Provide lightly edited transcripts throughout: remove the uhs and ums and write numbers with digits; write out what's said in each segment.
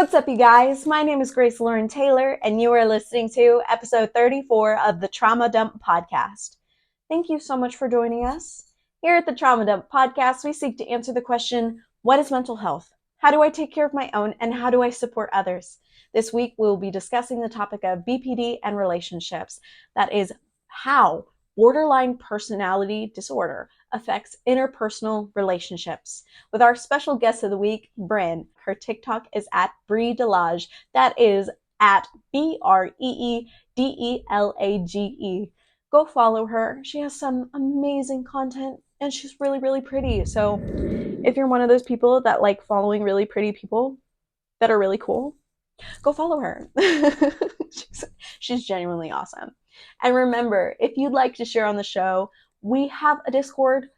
What's up, you guys? My name is Grace Lauren Taylor, and you are listening to episode 34 of the Trauma Dump Podcast. Thank you so much for joining us. Here at the Trauma Dump Podcast, we seek to answer the question, what is mental health? How do I take care of my own, and how do I support others? This week, we'll be discussing the topic of BPD and relationships. That is, how borderline personality disorder affects interpersonal relationships. With our special guest of the week, Brynn. Her TikTok is at Bree-Delage. That is at BREEDELAGE. Go follow her. She has some amazing content and she's really, really pretty. So if you're one of those people that like following really pretty people that are really cool, go follow her. she's genuinely awesome. And remember, if you'd like to share on the show, we have a Discord.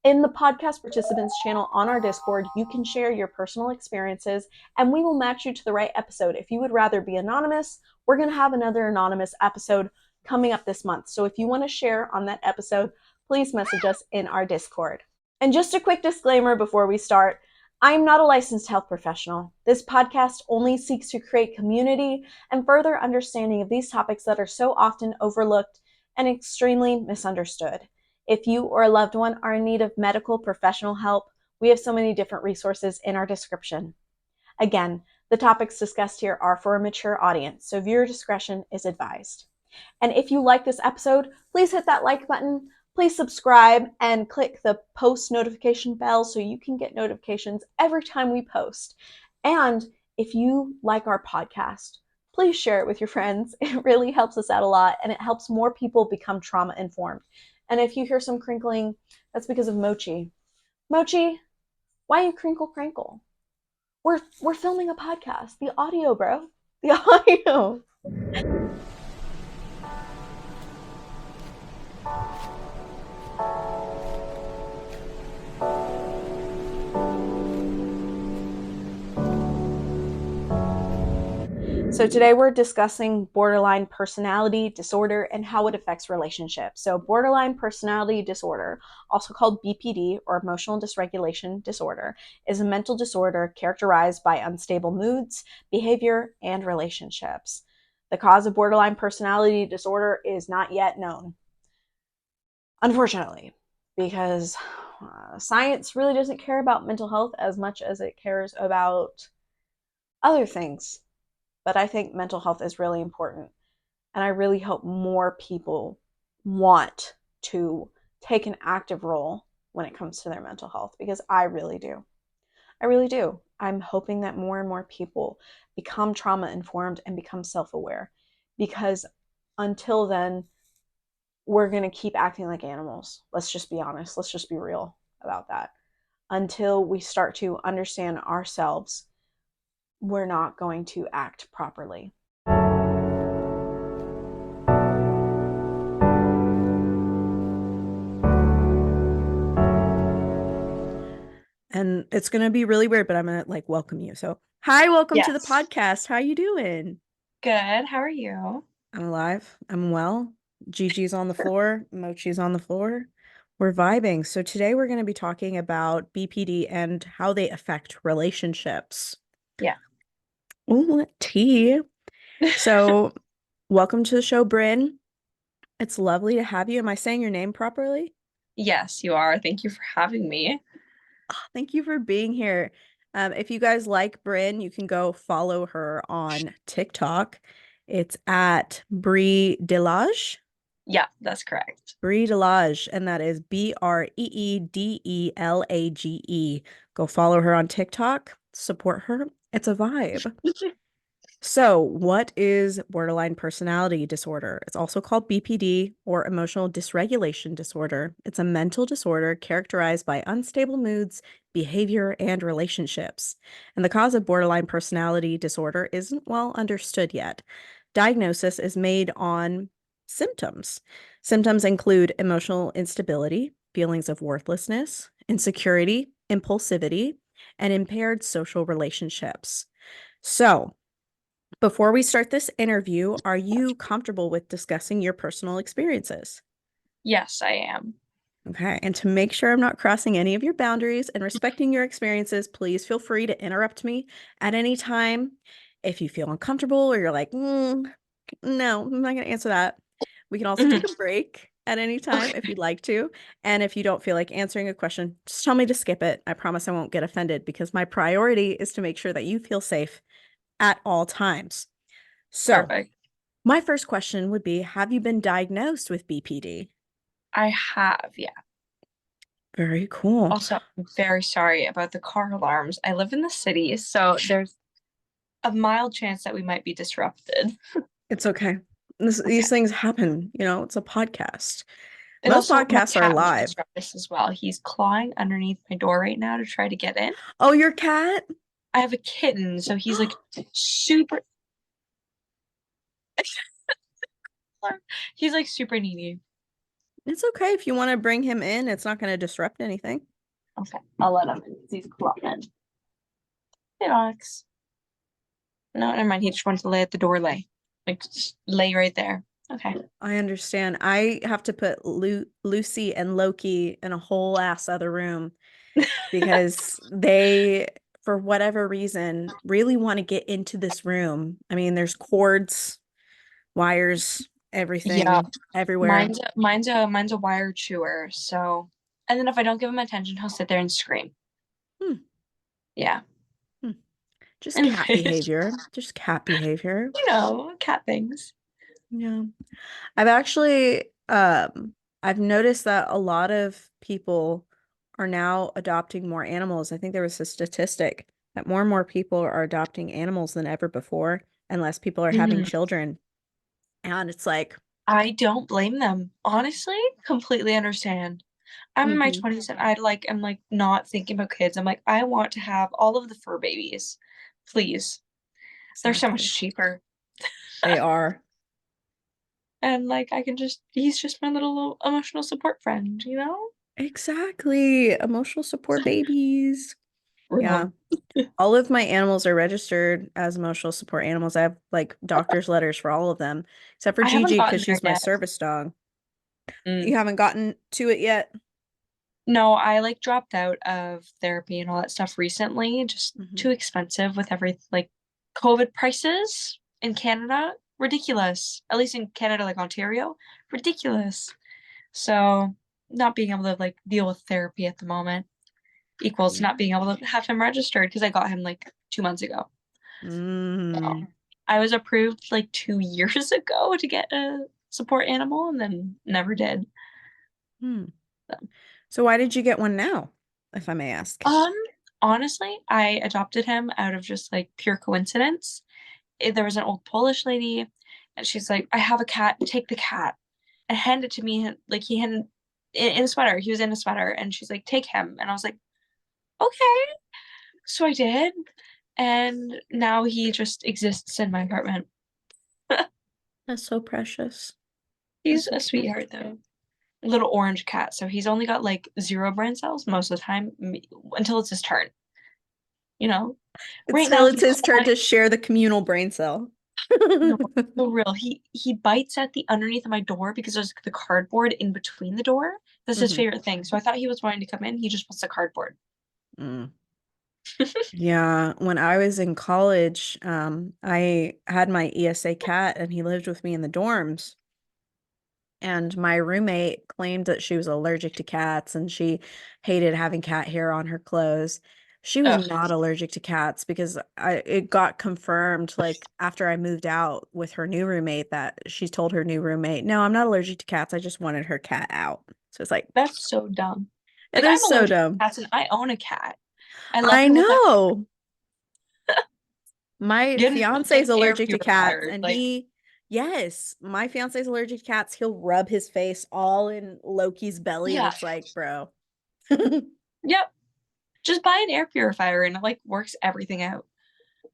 In the podcast participants channel on our Discord, you can share your personal experiences and we will match you to the right episode. If you would rather be anonymous, we're going to have another anonymous episode coming up this month. So if you want to share on that episode, please message us in our Discord. And just a quick disclaimer before we start, I'm not a licensed health professional. This podcast only seeks to create community and further understanding of these topics that are so often overlooked and extremely misunderstood. If you or a loved one are in need of medical professional help, we have so many different resources in our description. Again, the topics discussed here are for a mature audience, so viewer discretion is advised. And if you like this episode, please hit that like button, please subscribe, and click the post notification bell so you can get notifications every time we post. And if you like our podcast, please share it with your friends. It really helps us out a lot, and it helps more people become trauma informed. And if you hear some crinkling, that's because of Mochi. Mochi, why you crinkle crankle? We're filming a podcast. The audio, bro. The audio. So today we're discussing borderline personality disorder and how it affects relationships. So borderline personality disorder, also called BPD or emotional dysregulation disorder, is a mental disorder characterized by unstable moods, behavior, and relationships. The cause of borderline personality disorder is not yet known, unfortunately, because science really doesn't care about mental health as much as it cares about other things. But I think mental health is really important. And I really hope more people want to take an active role when it comes to their mental health, because I really do. I really do. I'm hoping that more and more people become trauma informed and become self-aware, because until then, we're going to keep acting like animals. Let's just be honest. Let's just be real about that. Until we start to understand ourselves, we're not going to act properly. And it's going to be really weird, but I'm going to like welcome you. So, hi, welcome to the podcast. How you doing? Good. How are you? I'm alive. I'm well. Gigi's on the floor. Mochi's on the floor. We're vibing. So today we're going to be talking about BPD and how they affect relationships. Yeah. Ooh, tea. So welcome to the show, Brynn. It's lovely to have you. Am I saying your name properly? Yes, you are. Thank you for having me. Oh, thank you for being here. If you guys like Brynn, you can go follow her on TikTok. It's at Bree-Delage. Yeah, that's correct. Bree-Delage, and that is BREEDELAGE. Go follow her on TikTok. Support her. It's a vibe. So, what is borderline personality disorder? It's also called BPD or emotional dysregulation disorder. It's a mental disorder characterized by unstable moods, behavior, and relationships. And the cause of borderline personality disorder isn't well understood yet. Diagnosis is made on symptoms. Symptoms include emotional instability, feelings of worthlessness, insecurity, impulsivity, and impaired social relationships. So, before we start this interview, are you comfortable with discussing your personal experiences? Yes, I am. Okay. And to make sure I'm not crossing any of your boundaries and respecting your experiences, please feel free to interrupt me at any time. If you feel uncomfortable or you're like, no, I'm not going to answer that. We can also take Mhm. a break at any time if Okay, you'd like to. And if you don't feel like answering a question, just tell me to skip it. I promise I won't get offended because my priority is to make sure that you feel safe at all times. So, perfect. my first question would be, have you been diagnosed with BPD? I have, yeah. Very cool. Also, I'm very sorry about the car alarms. I live in the city, so there's a mild chance that we might be disrupted. It's okay. Okay. These things happen, it's a podcast. And Most also, my podcasts are cat might live. disrupt this as well. He's clawing underneath my door right now to try to get in. Oh, your cat? I have a kitten, so he's like super, he's like super needy. It's okay if you want to bring him in. It's not going to disrupt anything. Okay, I'll let him in because he's clawing. Hey, Alex. No, never mind. He just wants to lay at the doorway. Like, just lay right there. Okay. I understand. I have to put Lucy and Loki in a whole ass other room because they, for whatever reason, really want to get into this room. I mean, there's cords, wires, Yeah, everything everywhere. mine's a wire chewer. So, and then if I don't give him attention, he'll sit there and scream. Hmm, Yeah. hmm. Just cat Anyways, behavior. Just cat behavior. cat things. Yeah. I've actually I've noticed that a lot of people are now adopting more animals. I think there was a statistic that more and more people are adopting animals than ever before, and less people are having Mhm. children. And it's like, I don't blame them. Honestly, completely understand. I'm in my hmm 20s and I'm like not thinking about kids. I'm like, I want to have all of the fur babies. Please. They're so exactly. much cheaper. They are. And like I can just he's just my little emotional support friend, you know? Exactly. Emotional support babies. Yeah. Run. All of my animals are registered as emotional support animals. I have like doctor's letters for all of them, except for I haven't Gigi because gotten there she's my yet. service dog. Mm. You haven't gotten to it yet? No, I like dropped out of therapy and all that stuff recently. Just Hmm too expensive with every like COVID prices in Canada. Ridiculous. At least in Canada, like Ontario. Ridiculous. So not being able to like deal with therapy at the moment equals Yeah. not being able to have him registered because I got him like 2 months ago. So Mm. I was approved like 2 years ago to get a support animal and then never did. Hmm. So, So why did you get one now, if I may ask? um, honestly, I adopted him out of just like pure coincidence. There was an old Polish lady, and she's like, "I have a cat. Take the cat," and hand it to me. Like he had in a sweater. He was in a sweater, and she's like, "Take him," and I was like, "Okay." So I did, and now he just exists in my apartment. That's so precious. That's He's so a precious. sweetheart though. Little orange cat, so he's only got like zero brain cells most of the time until it's his turn. You know, right Until now it's he's his turn clawing. to share the communal brain cell. No, so real. He bites at the underneath of my door because there's the cardboard in between the door. That's his hmm favorite thing. So I thought he was wanting to come in. He just wants the cardboard. Mm. Yeah, when I was in college, I had my ESA cat and he lived with me in the dorms. And my roommate claimed that she was allergic to cats and she hated having cat hair on her clothes. She was Ugh, not allergic to cats because it got confirmed like after I moved out with her new roommate that she told her new roommate, "No, I'm not allergic to cats. I just wanted her cat out." So it's like, that's so dumb. it Like I'm is so allergic to dumb. cats and I own a cat. I love I him with my know. My get his fiance is built-in air allergic to cats purifier. and Like, yes, my fiance is allergic to cats. He'll rub his face all in Loki's belly and yeah, it's like, bro. yep. Just buy an air purifier and it like works everything out.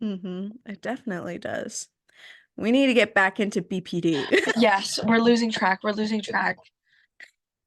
It definitely does. We need to get back into BPD. Yes, we're losing track. We're losing track.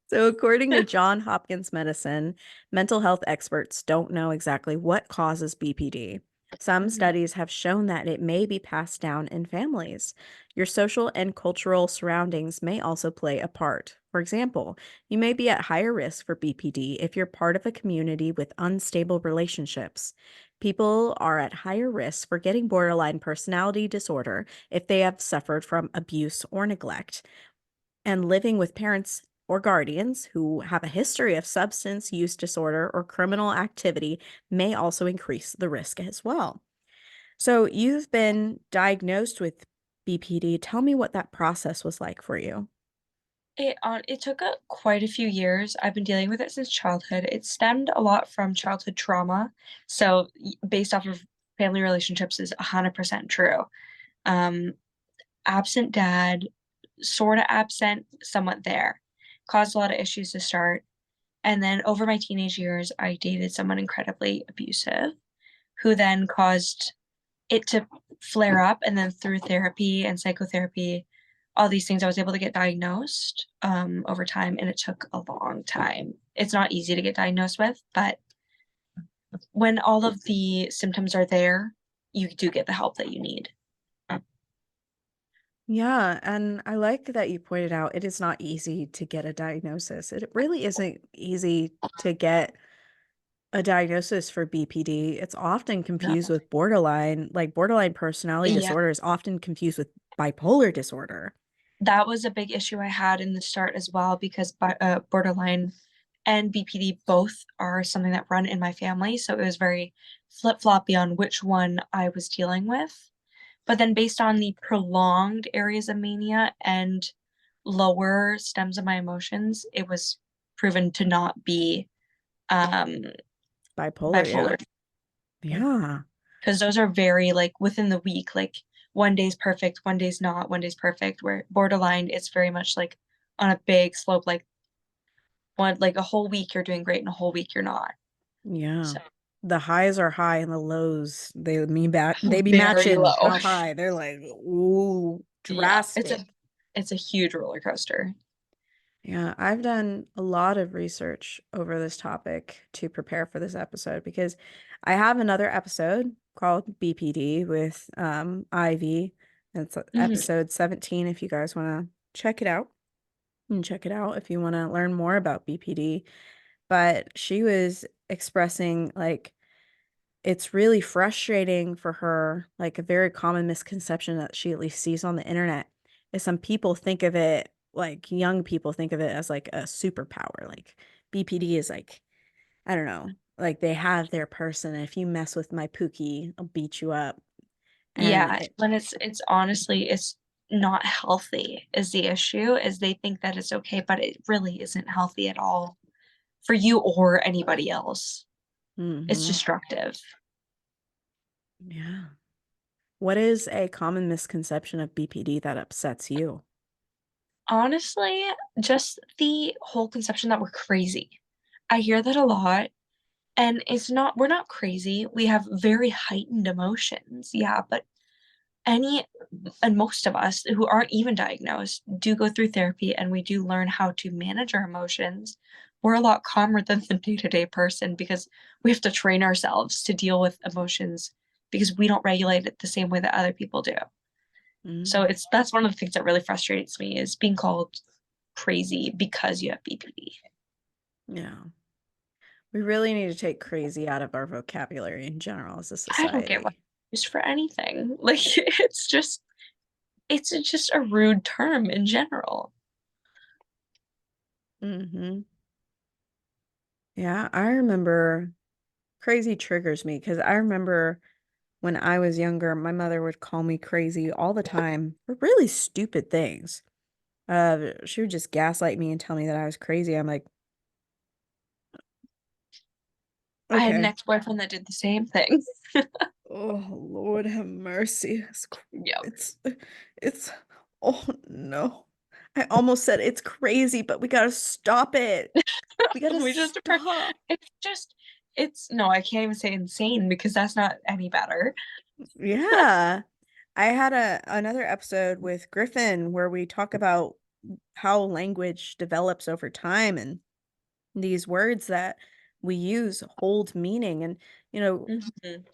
So, according to John Hopkins Medicine, mental health experts don't know exactly what causes BPD. Some Mhm. studies have shown that it may be passed down in families. Your social and cultural surroundings may also play a part. For example, you may be at higher risk for BPD if you're part of a community with unstable relationships. People are at higher risk for getting borderline personality disorder if they have suffered from abuse or neglect. And living with parents or guardians who have a history of substance use disorder or criminal activity may also increase the risk as well. So, you've been diagnosed with BPD. Tell me what that process was like for you. It took quite a few years. I've been dealing with it since childhood. It stemmed a lot from childhood trauma. So based off of family relationships is 100% true. Um, Absent dad, sort of absent, somewhat there. Caused a lot of issues to start. And then over my teenage years, I dated someone incredibly abusive who then caused it to flare up. And then through therapy and psychotherapy, all these things, I was able to get diagnosed over time. And it took a long time. It's not easy to get diagnosed with, but when all of the symptoms are there, you do get the help that you need. Yeah, and I like that you pointed out it is not easy to get a diagnosis. It really isn't easy to get a diagnosis for BPD. It's often No. confused with borderline, like borderline personality Yeah, disorder is often confused with bipolar disorder. that was a big issue I had in the start as well because borderline and BPD both are something that run in my family. So it was very flip-floppy on which one I was dealing with. But then based on the prolonged areas of mania and lower stems of my emotions, it was proven to not be um Bipolar, yeah. bipolar Yeah. because those are very like within the week, like one day's perfect, one day's not, one day's perfect. Where borderline, it's very much like on a big slope, like one like a whole week you're doing great and a whole week you're not. Yeah. So The highs are high and the lows, they be very matching low. how high. They're like, ooh, Yeah, drastic. it's a huge roller coaster. Yeah, I've done a lot of research over this topic to prepare for this episode because I have another episode called BPD with Ivy. It's Mhm. episode 17 if you guys want to check it out. And check it out if you want to learn more about BPD. But she was expressing like it's really frustrating for her, like a very common misconception that she at least sees on the internet is some people think of it, like young people think of it as like a superpower. Like BPD is like, I don't know, like they have their person. And if you mess with my Pookie, I'll beat you up. And Yeah, when it's honestly it's not healthy is the issue, is they think that it's okay, but it really isn't healthy at all for you or anybody else. It's mhm, destructive. yeah. What is a common misconception of BPD that upsets you? Honestly, just the whole conception that we're crazy. I hear that a lot, and we're not crazy. We have very heightened emotions. Yeah, but any and most of us who aren't even diagnosed do go through therapy and we do learn how to manage our emotions. We're a lot calmer than the day-to-day person because we have to train ourselves to deal with emotions because we don't regulate it the same way that other people do. So Mm, that's one of the things that really frustrates me is being called crazy because you have BPD. yeah. We really need to take crazy out of our vocabulary in general as a I don't get why society. it's used for anything. Like it's just a rude term in general. Hmm. Yeah, I remember crazy triggers me because I remember when I was younger, my mother would call me crazy all the time for really stupid things. She would just gaslight me and tell me that I was crazy. I'm like, I had an okay. ex-boyfriend that did the same thing. Oh, Lord have mercy. Yep. It's, it's, oh no. I almost said it's crazy, but we gotta stop it. We gotta We just approach. stop. It's just, it's no, I can't even say insane because that's not any better. Yeah. I had another episode with Griffin where we talk about how language develops over time and these words that we use hold meaning. And, you know, Mhm.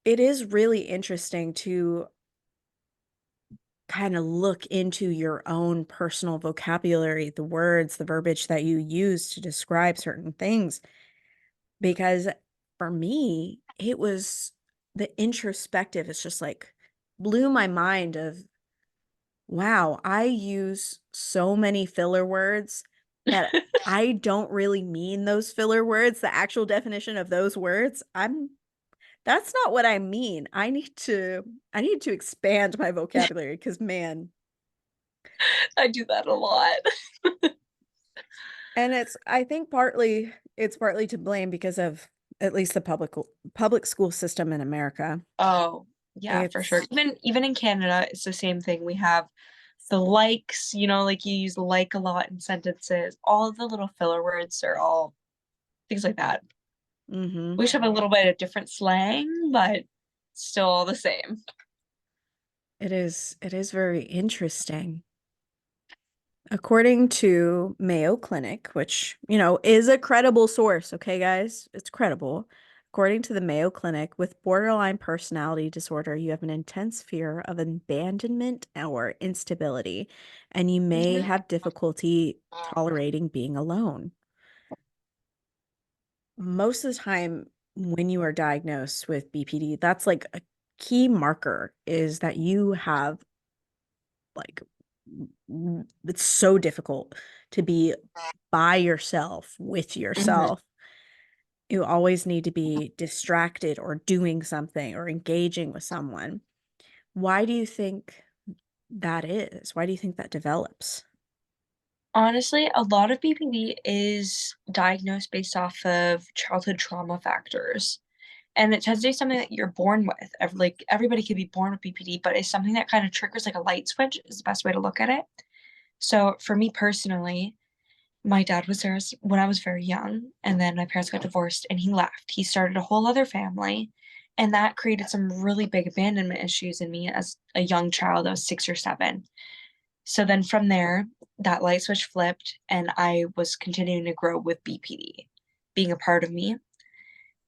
it is really interesting to kind of look into your own personal vocabulary, the words, the verbiage that you use to describe certain things. Because for me, it was the introspective. It's just like blew my mind of, wow, I use so many filler words that I don't really mean those filler words, the actual definition of those words. That's not what I mean. I need to expand my vocabulary because man, I do that a lot. and I think it's partly to blame because of at least the public school system in America. Oh, yeah, for sure. It's Even in Canada, it's the same thing. We have the likes, like you use like a lot in sentences. All of the little filler words are all things like that. mhm. We should have a little bit of different slang, but still all the same. It is very interesting. According to Mayo Clinic, which, is a credible source, okay, guys? It's credible. According to the Mayo Clinic, with borderline personality disorder, you have an intense fear of abandonment or instability, and you may have difficulty tolerating being alone. Most of the time, when you are diagnosed with BPD, that's like a key marker is that you have like it's so difficult to be by yourself with Mhm. yourself. You always need to be distracted or doing something or engaging with someone. Why do you think that is? Why do you think that develops? Honestly, a lot of BPD is diagnosed based off of childhood trauma factors. And it tends to be something that you're born with. Like everybody could be born with BPD, but it's something that kind of triggers like a light switch is the best way to look at it. So for me personally, my dad was there when I was very young, and then my parents got divorced and he left. He started a whole other family, and that created some really big abandonment issues in me as a young child. I was 6 or 7. So then from there, that light switch flipped, and I was continuing to grow with BPD being a part of me.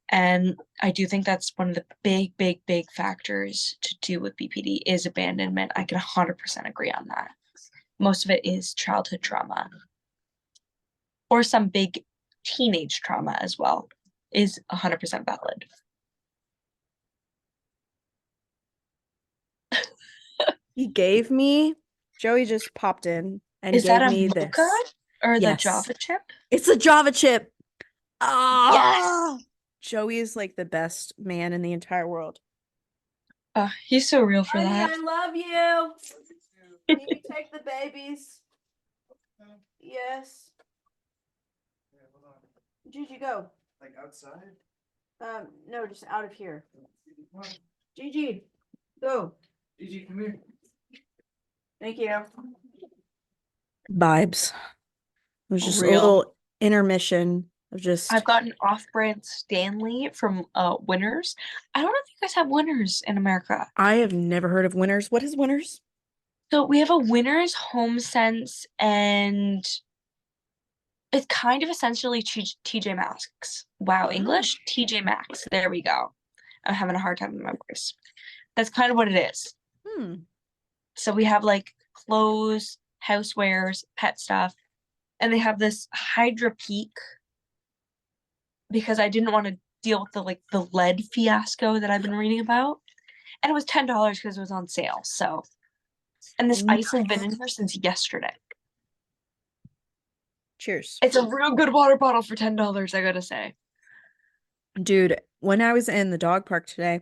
And I do think that's one of the big, big, big factors to do with BPD is abandonment. I can 100% agree on that. Most of it is childhood trauma or some big teenage trauma as well is 100% valid. He gave me, Joey just popped in and Is that gave a me mocha this. or the Yes, Java chip? it's a Java chip. Ah, Yes. Joey is like the best man in the entire world. He's so real for Honey, that. I love you. Can you take the babies? Yes. Gigi, go. Like outside? No, just out of here. Gigi, go. Gigi, come here. Thank you. Vibes. It was just a Real. little intermission of I've just, gotten off-brand Stanley from Winners. I don't know if you guys have Winners in America. I have never heard of Winners. What is Winners? So we have a Winners Home Sense, and it's kind of essentially TJ Maxx. Wow, Oh. English? TJ Maxx. There we go. I'm having a hard time with my voice. That's kind of what it is. Hmm. So we have like clothes, housewares, pet stuff, and they have this Hydra Peak because I didn't want to deal with the lead fiasco that I've been reading about. And it was $10 because it was on sale. So, and this ice has been Nice. in here since yesterday. Cheers. It's a real good water bottle for $10, I gotta say. Dude, when I was in the dog park today,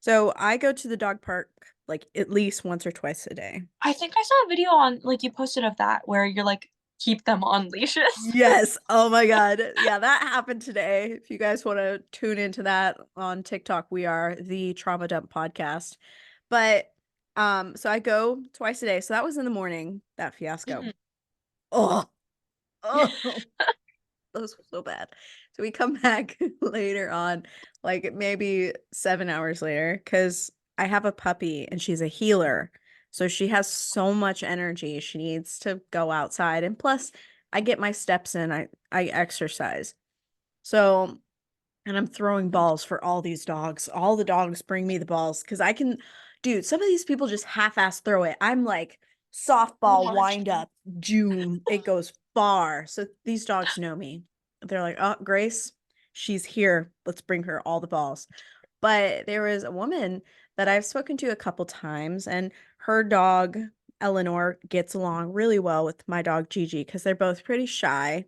so I go to the dog park like at least once or twice a day. I think I saw a video on like you posted of that where you're like keep them on leashes. Yes. Oh my God. Yeah, that happened today. If you guys want to tune into that on TikTok, we are the Trauma Dump Podcast. But so I go twice a day. So that was in the morning, that fiasco. Mhm. Oh, oh, that was so bad. So we come back later on, like maybe 7 hours later, because I have a puppy and she's a healer. So she has so much energy. She needs to go outside. And plus, I get my steps in. I exercise. So, and I'm throwing balls for all these dogs. All the dogs bring me the balls because I can, Dude, some of these people just half-ass throw it. I'm like, softball wind up, June. It goes far. So these dogs know me. They're like, oh, Grace, she's here. Let's bring her all the balls. But there was a woman that I've spoken to a couple times, and her dog, Eleanor, gets along really well with my dog, Gigi, because they're both pretty shy.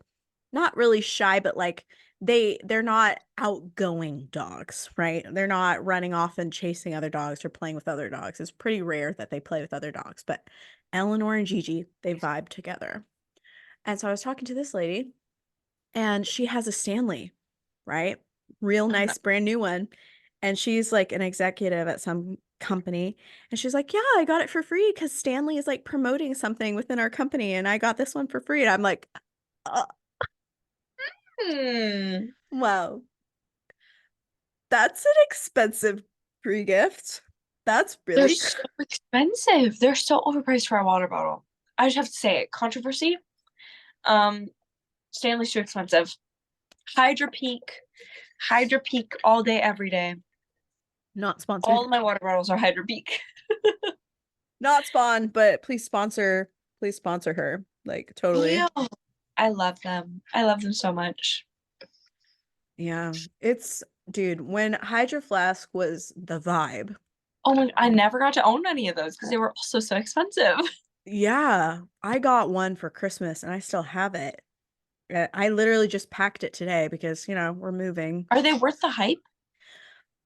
Not really shy, but like they're not outgoing dogs, right? They're not running off and chasing other dogs or playing with other dogs. It's pretty rare that they play with other dogs, but Eleanor and Gigi, they vibe together. And so I was talking to this lady, and she has a Stanley, right? Real Uh-huh. nice brand new one. And she's like an executive at some company. And she's like, yeah, I got it for free because Stanley is like promoting something within our company. And I got this one for free. And I'm like, uh, Hmm. wow, that's an expensive free gift. That's They're really so expensive. They're so overpriced for a water bottle. I just have to say it. Controversy. Um, Stanley's too expensive. Hydra Peak. Hydra Peak all day, every day. not All sponsored. of my water bottles are Hydra Peak. Not Spawn, but please sponsor her. Like totally. Ew. I love them. I love them so much. Yeah. It's dude, when Hydro Flask was the vibe. Oh my, I never got to own any of those because they were also so expensive. Yeah, I got one for Christmas and I still have it. I literally just packed it today because, we're moving. Are they worth the hype?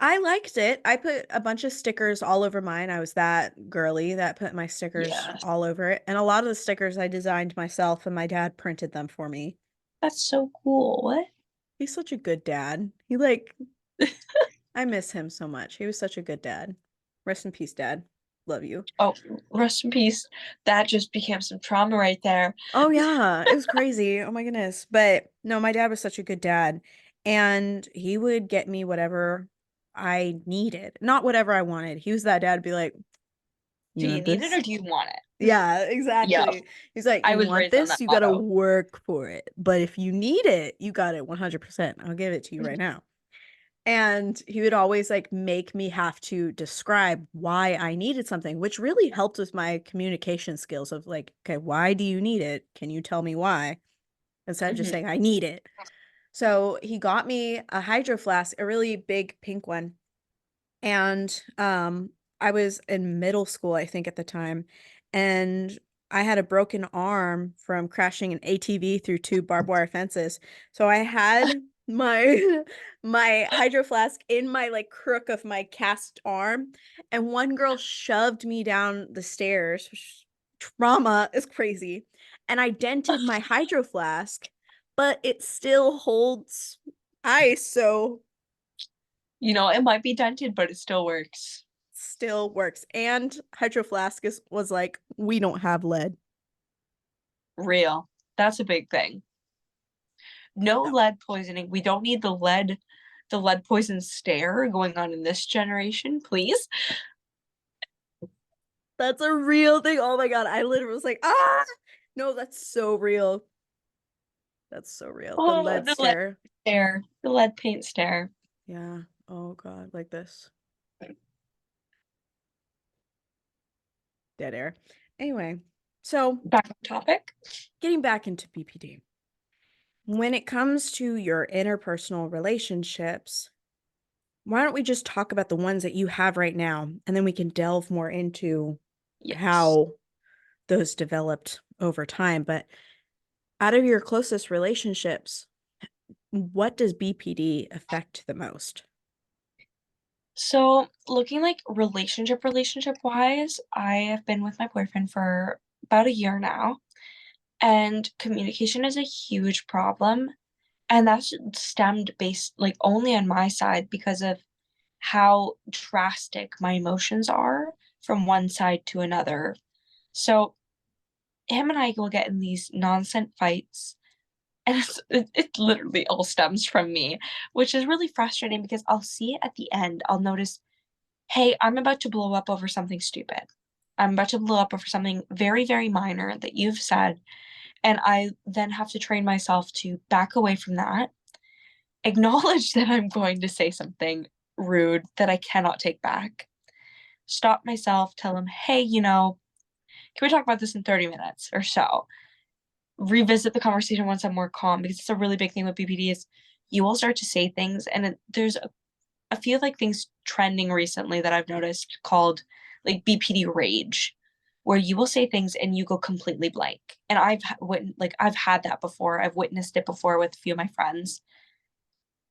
I liked it. I put a bunch of stickers all over mine. I was that girly that put my stickers Yes. all over it. And a lot of the stickers I designed myself and my dad printed them for me. That's so cool. What? He's such a good dad. I miss him so much. He was such a good dad. Rest in peace, Dad. Love you. Oh, rest in peace. That just became some trauma right there. Oh yeah, it was crazy. Oh my goodness. But no, my dad was such a good dad. And he would get me whatever I needed. Not whatever I wanted. He was that dad to be like, Do "You you want need it or this?" do you want it? Yeah, Yeah, exactly. He's like, I "You was want raised on this? that You gotta motto. work for it. But if you need it, you got it 100%. I'll give it to you right now." And he would always like make me have to describe why I needed something, which really helped with my communication skills of like, okay, why do you need it? Can you tell me why? Instead of just Hmm. saying, I need it. So he got me a hydro flask, a really big pink one. And I was in middle school, I think, at the time. And I had a broken arm from crashing an ATV through two barbed wire fences. So I had my my hydro flask in my like crook of my cast arm, and one girl shoved me down the stairs. Trauma is crazy. And I dented my hydro flask, but it still holds ice, so It might be dented, but it still works. still works. And Hydro Flask was like, we don't have lead. Real. That's a big thing. No No. lead poisoning. We don't need the lead poison stare going on in this generation, please. That's a real thing. Oh my God. I literally was like, ah, no, that's so real. That's so real. The Oh, lead the lead stare. stare. The lead paint stare. Yeah. Oh God. Like this. Dead air. Anyway, so Back on topic. getting back into BPD. When it comes to your interpersonal relationships, why don't we just talk about the ones that you have right now, and then we can delve more into Yes. how those developed over time. But out of your closest relationships, what does BPD affect the most? So, looking like relationship wise, I have been with my boyfriend for about a year now, and communication is a huge problem. And that's stemmed based like only on my side because of how drastic my emotions are from one side to another. So, him and I will get in these nonsense fights, and it literally all stems from me, which is really frustrating because I'll see it at the end. I'll notice, hey, I'm about to blow up over something stupid. I'm about to blow up over something very, very minor that you've said. And I then have to train myself to back away from that, acknowledge that I'm going to say something rude that I cannot take back, stop myself, tell them, hey, can we talk about this in 30 minutes or so? Revisit the conversation once I'm more calm, because it's a really big thing with BPD is you will start to say things, and there's a few like things trending recently that I've noticed called like BPD rage, where you will say things and you go completely blank. And I've had that before. I've witnessed it before with a few of my friends.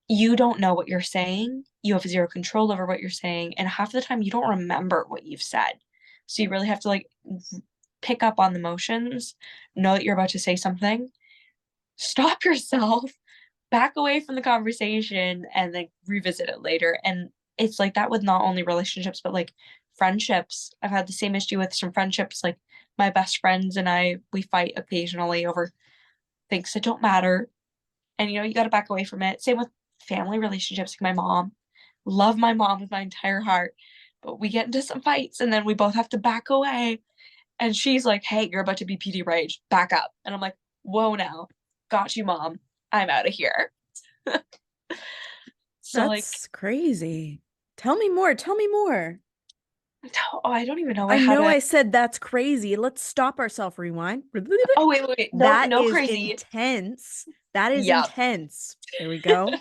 You don't know what you're saying. You have zero control over what you're saying, and half the time you don't remember what you've said. So you really have to like pick up on the motions, know that you're about to say something, stop yourself, back away from the conversation, and then revisit it later. And it's like that with not only relationships, but like friendships. I've had the same issue with some friendships. Like my best friends and I, we fight occasionally over things that don't matter. And you got to back away from it. Same with family relationships. Like my mom, love my mom with my entire heart, but we get into some fights and then we both have to back away. And she's like, hey, you're about to be PD rage, back up. And I'm like, whoa, now, got you, mom. I'm out of here. So like, That's crazy. Tell me more. Tell me more. oh, I don't even know I how know to. I said that's crazy. Let's stop ourselves. Rewind. Oh, wait, wait, wait. No, That no, is crazy. intense. That is Yep. intense. There we go.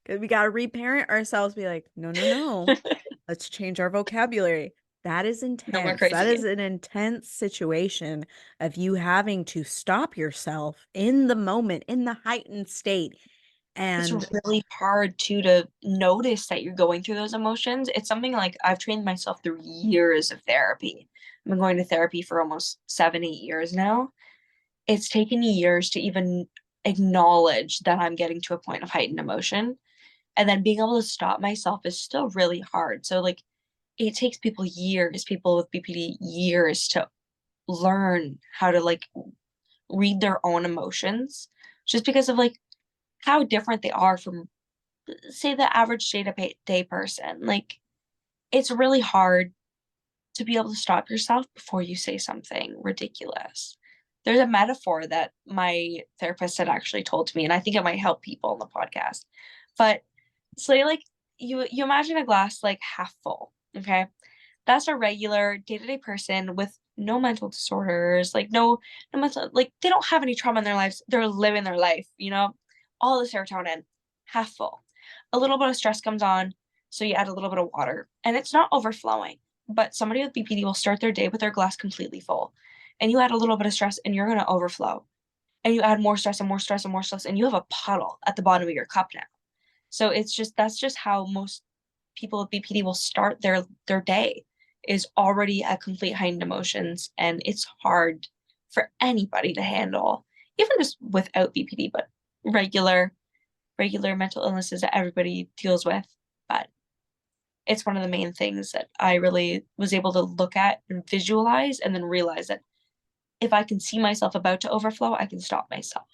Because we got to reparent ourselves, be like, no, no, no. Let's change our vocabulary. That is No more intense. That is crazy. an intense situation of you having to stop yourself in the moment, in the heightened state. It's And really hard too to notice that you're going through those emotions. It's something like I've trained myself through years of therapy. I've been going to therapy for almost 7, 8 years now. It's taken me years to even acknowledge that I'm getting to a point of heightened emotion. And then being able to stop myself is still really hard. So, like, it takes people with BPD years to learn how to, like, read their own emotions just because of, like, how different they are from, say, the average day person. Like, it's really hard to be able to stop yourself before you say something ridiculous. There's a metaphor that my therapist had actually told to me, and I think it might help people in the podcast. But say like you imagine a glass like half full, okay? That's a regular day-to-day person with no mental disorders, like no mental, like they don't have any trauma in their lives. They're living their life. All the serotonin, half full. A little bit of stress comes on, so you add a little bit of water, and it's not overflowing. But somebody with BPD will start their day with their glass completely full. And you add a little bit of stress and you're going to overflow. And you add more stress and more stress and more stress, and you have a puddle at the bottom of your cup now. So that's just how most people with BPD will start their day, is already at complete heightened emotions, and it's hard for anybody to handle, even just without BPD, but regular mental illnesses that everybody deals with. But it's one of the main things that I really was able to look at and visualize, and then realize that if I can see myself about to overflow, I can stop myself.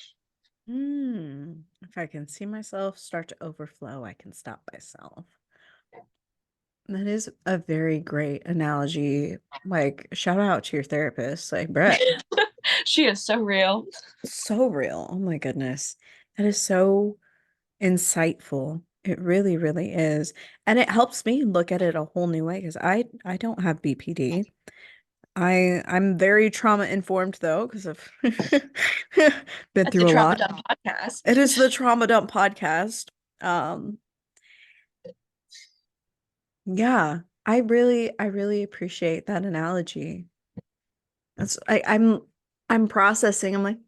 if I can see myself start to overflow, I can stop myself. That is a very great analogy. Like, shout out to your therapist. Like, Brett, She is so real. so real. Oh my goodness. That is so insightful. It really, really is. And it helps me look at it a whole new way because I don't have BPD. I'm very trauma informed though because I've been That's a through a trauma lot. dump podcast. It is the Trauma Dump podcast. Um, yeah, I really appreciate that analogy. I'm processing. I'm like,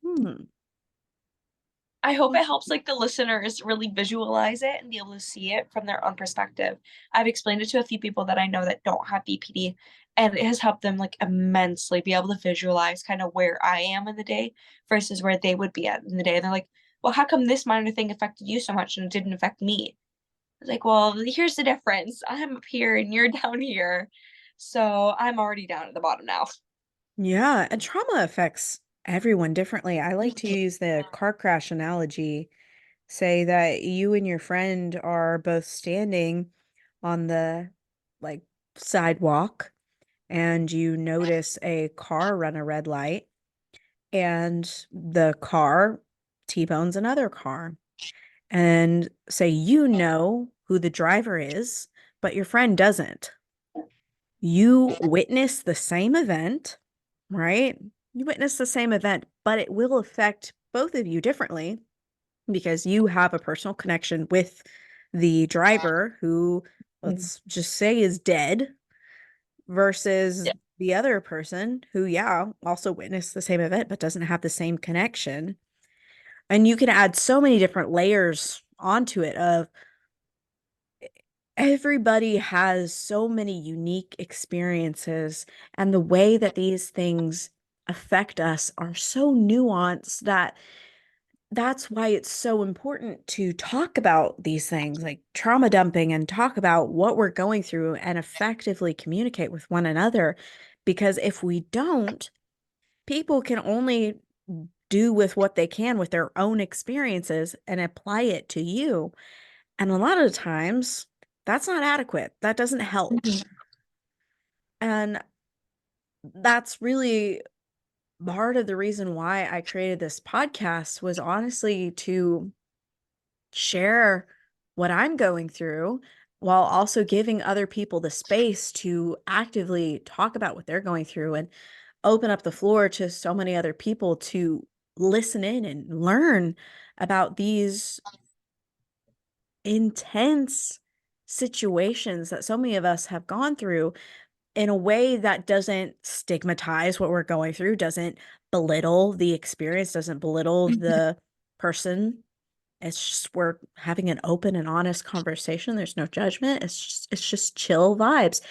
I hope it helps like the listeners really visualize it and be able to see it from their own perspective. I've explained it to a few people that I know that don't have BPD, and it has helped them like immensely be able to visualize kind of where I am in the day versus where they would be at in the day. And they're like, well, how come this minor thing affected you so much and it didn't affect me? It's like, well, here's the difference. I'm up here and you're down here. So I'm already down at the bottom now. yeah, and trauma affects everyone differently. I like to use the car crash analogy. Say that you and your friend are both standing on the like sidewalk and you notice a car run a red light and the car T-bones another car. And say you know who the driver is, but your friend doesn't. You witness the same event, right? You witness the same event, but it will affect both of you differently because you have a personal connection with the driver who, Mm. let's just say, is dead versus Yeah. the other person who, yeah, also witnessed the same event but doesn't have the same connection. And you can add so many different layers onto it of everybody has so many unique experiences, and the way that these things affect us are so nuanced that that's why it's so important to talk about these things like trauma dumping and talk about what we're going through and effectively communicate with one another. Because if we don't, people can only do with what they can with their own experiences and apply it to you. And a lot of times, that's not adequate. That doesn't help. Mhm. And that's really part of the reason why I created this podcast was honestly to share what I'm going through while also giving other people the space to actively talk about what they're going through and open up the floor to so many other people to listen in and learn about these intense situations that so many of us have gone through in a way that doesn't stigmatize what we're going through, doesn't belittle the experience, doesn't belittle Mhm. the person. It's just we're having an open and honest conversation. There's no judgment. It's just chill vibes.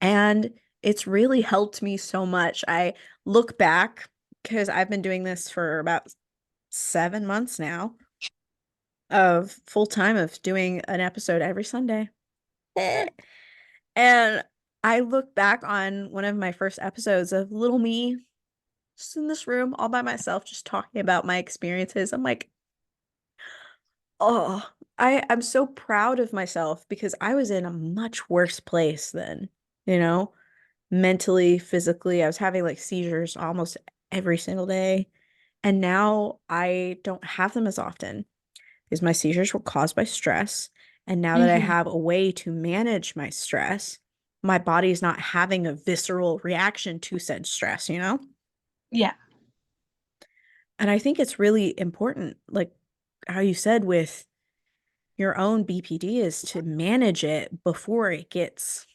And it's really helped me so much. I look back because I've been doing this for about 7 months now of full time of doing an episode every Sunday. Eh. And I look back on one of my first episodes of little me just in this room all by myself, just talking about my experiences. I'm like, oh, I'm so proud of myself because I was in a much worse place then, you know, mentally, physically. I was having like seizures almost every single day. And now I don't have them as often because my seizures were caused by stress. And now that I Mhm. have a way to manage my stress, my body's not having a visceral reaction to said stress, you know? Yeah. And I think it's really important, like how you said with your own BPD, is to manage it before it gets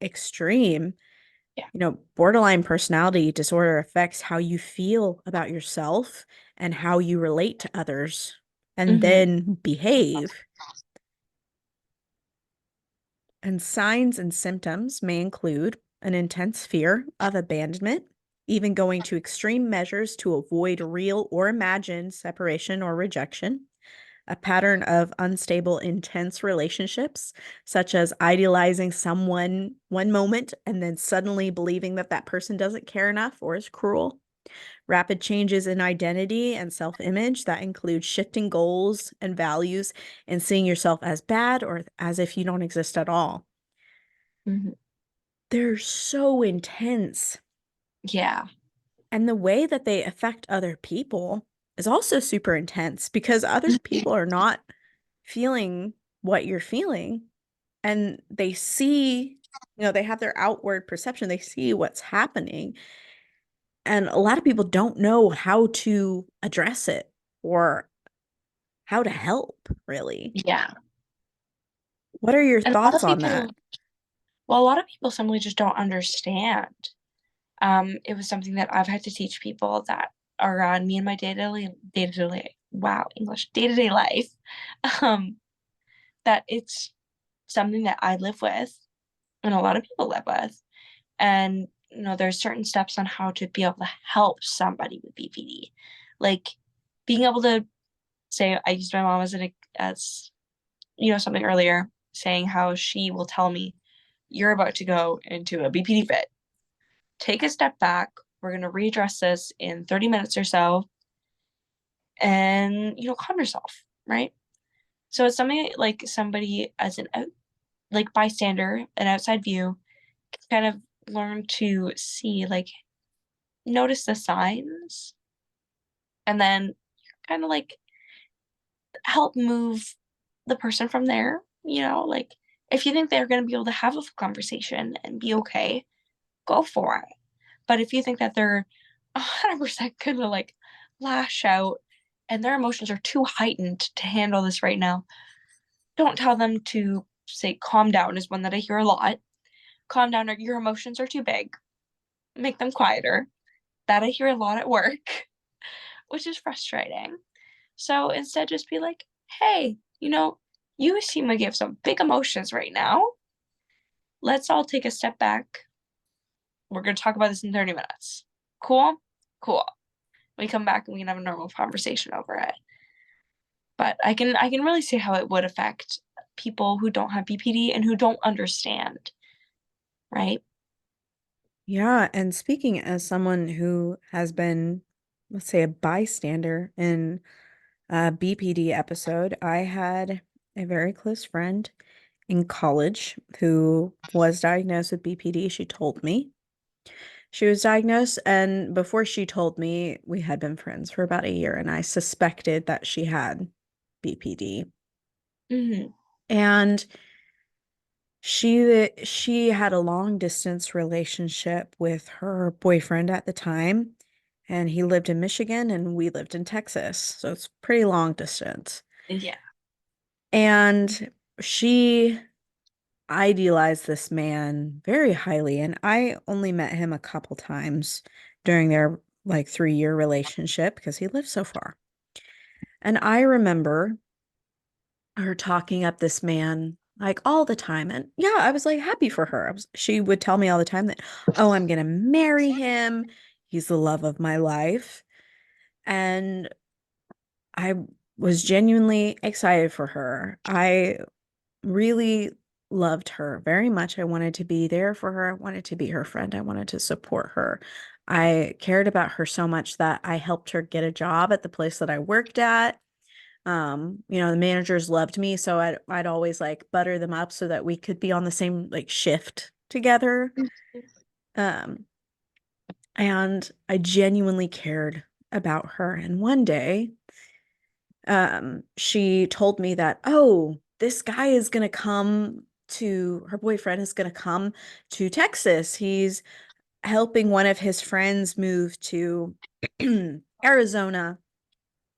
extreme. Yeah. You know, borderline personality disorder affects how you feel about yourself and how you relate to others and Mhm. then behave. And signs and symptoms may include an intense fear of abandonment, even going to extreme measures to avoid real or imagined separation or rejection, a pattern of unstable, intense relationships, such as idealizing someone one moment and then suddenly believing that that person doesn't care enough or is cruel. Rapid changes in identity and self image that include shifting goals and values and seeing yourself as bad or as if you don't exist at all. Mhm. They're so intense. Yeah. And the way that they affect other people is also super intense because other people are not feeling what you're feeling. And they see, they have their outward perception, they see what's happening. And a lot of people don't know how to address it or how to help, really. Yeah. What are your And a lot thoughts of on people, that? well, a lot of people simply just don't understand. It was something that I've had to teach people that are around me in my day-to-day, wow, English, day-to-day life. Um, that it's something that I live with and a lot of people live with. And there's certain steps on how to be able to help somebody with BPD. Like being able to say, I used my mom as something earlier, saying how she will tell me, you're about to go into a BPD fit. Take a step back. We're going to readdress this in 30 minutes or so and, calm yourself, right? So it's something like somebody as like bystander, an outside view, kind of learn to see, like, notice the signs and then kind of like help move the person from there, like If you think they're going to be able to have a conversation and be okay, go for it. But if you think that they're 100% going to like lash out and their emotions are too heightened to handle this right now, don't tell them to say calm down, is one that I hear a lot. Calm down, or your emotions are too big. Make them quieter. That I hear a lot at work, which is frustrating. So instead, just be like, hey, you seem like you have some big emotions right now. Let's all take a step back. We're going to talk about this in 30 minutes. Cool? Cool. We come back and we can have a normal conversation over it. But I can really see how it would affect people who don't have BPD and who don't understand, right? Yeah, and speaking as someone who has been, let's say, a bystander in a BPD episode, I had a very close friend in college who was diagnosed with BPD. She told me she was diagnosed, and before she told me, we had been friends for about a year, and I suspected that she had BPD. Mm-hmm. And she had a long distance relationship with her boyfriend at the time, and he lived in Michigan and we lived in Texas. So it's pretty long distance. Yeah. And she idealized this man very highly, and I only met him a couple times during their like 3-year relationship because he lived so far. And I remember her talking up this man like all the time. And yeah, I was like happy for her. She would tell me all the time that, oh, I'm gonna marry him. He's the love of my life. And I was genuinely excited for her. I really loved her very much. I wanted to be there for her. I wanted to be her friend. I wanted to support her. I cared about her so much that I helped her get a job at the place that I worked at. The managers loved me, so I'd always like butter them up so that we could be on the same like shift together. Um, and I genuinely cared about her. And one day, she told me that, oh, this guy is gonna come her boyfriend is gonna come to Texas. He's helping one of his friends move to Arizona,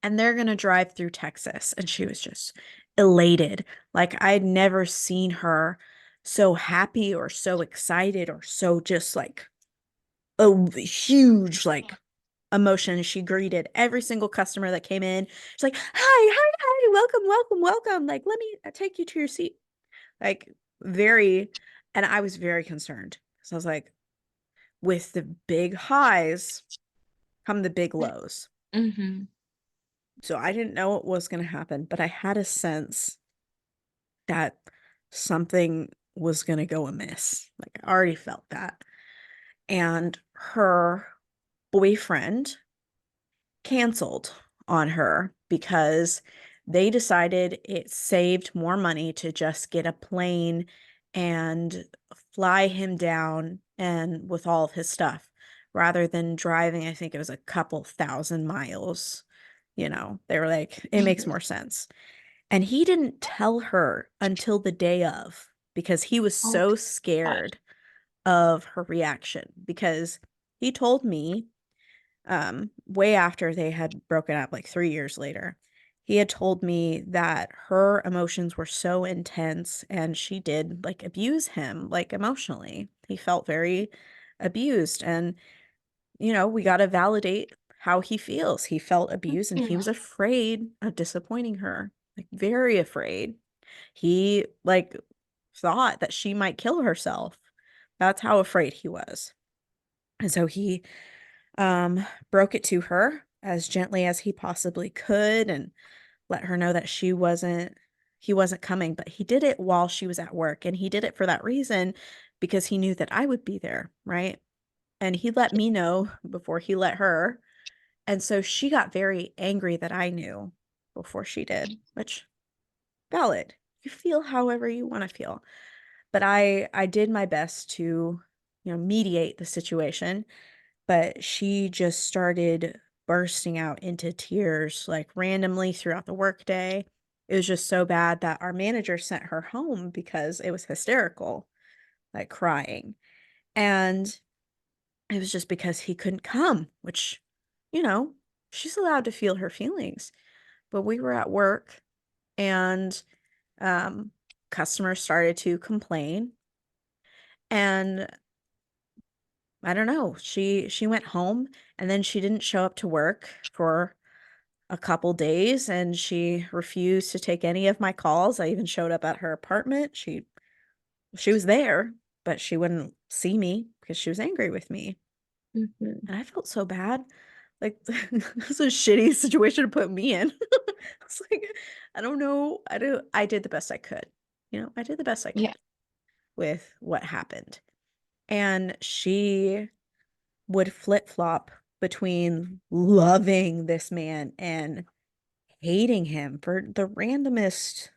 and they're going to drive through Texas. And she was just elated. Like I'd never seen her so happy or so excited or so just like a huge like emotion. She greeted every single customer that came in. She's like, hi, hi, hi, welcome, welcome, welcome. Like, let me take you to your seat. Like, very, and I was very concerned. So I was like, with the big highs come the big lows. Mm-hmm. So I didn't know what was going to happen, but I had a sense that something was going to go amiss. Like I already felt that. And her boyfriend canceled on her because they decided it saved more money to just get a plane and fly him down and with all of his stuff rather than driving, I think it was a couple thousand miles. They were like, it makes more sense. And he didn't tell her until the day of because he was Oh so God. scared of her reaction. Because he told me, way after they had broken up, like 3 years later, he had told me that her emotions were so intense and she did like abuse him, like emotionally. He felt very abused. And we got to validate how he feels. He felt abused and he was afraid of disappointing her, like very afraid. He like thought that she might kill herself. That's how afraid he was. And so he broke it to her as gently as he possibly could and let her know that he wasn't coming, but he did it while she was at work and he did it for that reason because he knew that I would be there, right? And he let me know before he let her. And so she got very angry that I knew before she did, which valid. You feel however you want to feel. But I did my best to, mediate the situation, but she just started bursting out into tears like randomly throughout the workday. It was just so bad that our manager sent her home because it was hysterical, like crying. And it was just because he couldn't come, which, you know, she's allowed to feel her feelings. But we were at work and um, customers started to complain. And I don't know, she went home and then she didn't show up to work for a couple days and she refused to take any of my calls. I even showed up at her apartment. She was there, but she wouldn't see me because she was angry with me. Mhm. And I felt so bad. Like this is a shitty situation to put me in. I was like, I don't know. I did the best I could. I did the best I Yeah. could with what happened. And she would flip-flop between loving this man and hating him for the randomest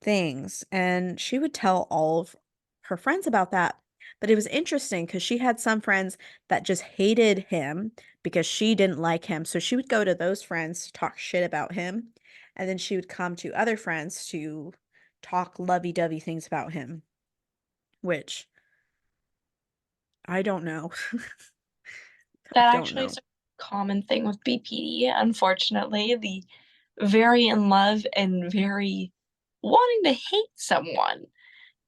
things. And she would tell all of her friends about that. But it was interesting because she had some friends that just hated him because she didn't like him. So she would go to those friends to talk shit about him. And then she would come to other friends to talk lovey-dovey things about him, which I don't know. I That don't actually is know. a common thing with BPD, unfortunately. The very in love and very wanting to hate someone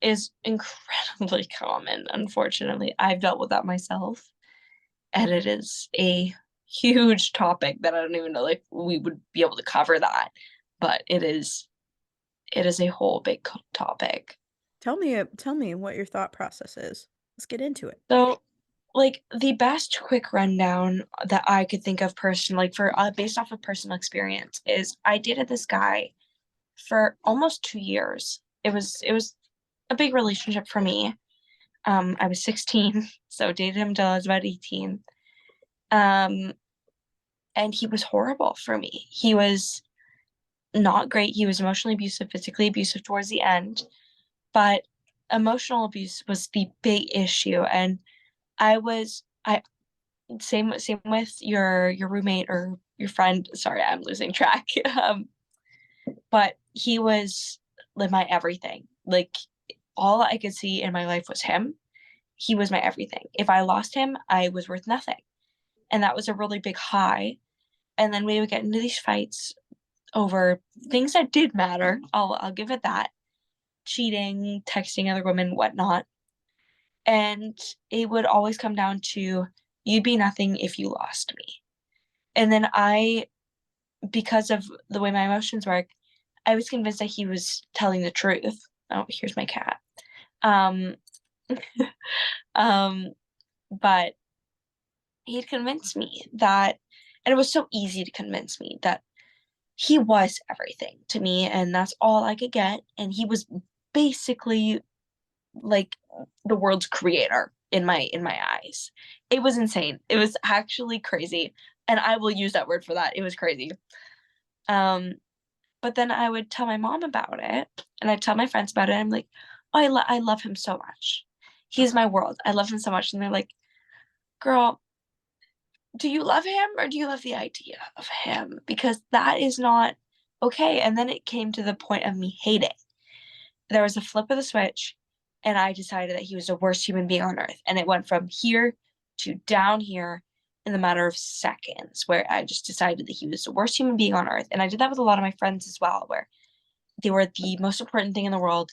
is incredibly common, unfortunately. I've dealt with that myself, and it is a huge topic that I don't even know like we would be able to cover that, but it is a whole big topic. Tell me what your thought process is. Let's get into it. So, like the best quick rundown that I could think of personally, like for based off of personal experience, is I dated this guy for almost 2 years. It was a big relationship for me. I was 16, so dated him till I was about 18. Um, and he was horrible for me. He was not great. He was emotionally abusive, physically abusive towards the end, but emotional abuse was the big issue. And I same with your roommate or your friend. Sorry, I'm losing track. But he was like my everything. Like all I could see in my life was him. He was my everything. If I lost him, I was worth nothing. And that was a really big high. And then we would get into these fights over things that did matter. I'll give it that. Cheating, texting other women, whatnot. And it would always come down to you'd be nothing if you lost me. And then because of the way my emotions work, I was convinced that he was telling the truth. Oh, here's my cat. Um, um, but he'd convinced me that, and it was so easy to convince me that he was everything to me, and that's all I could get. And he was basically like the world's creator in my eyes. It was insane. It was actually crazy, and I will use that word for that. It was crazy. Um, But then I would tell my mom about it and I'd tell my friends about it. I'm like, oh, I love him so much. He's my world. I love him so much. And they're like, girl, do you love him or do you love the idea of him? Because that is not okay. And then it came to the point of me hating. There was a flip of the switch and I decided that he was the worst human being on earth. And it went from here to down here in the matter of seconds, where I just decided that he was the worst human being on earth. And I did that with a lot of my friends as well, where they were the most important thing in the world.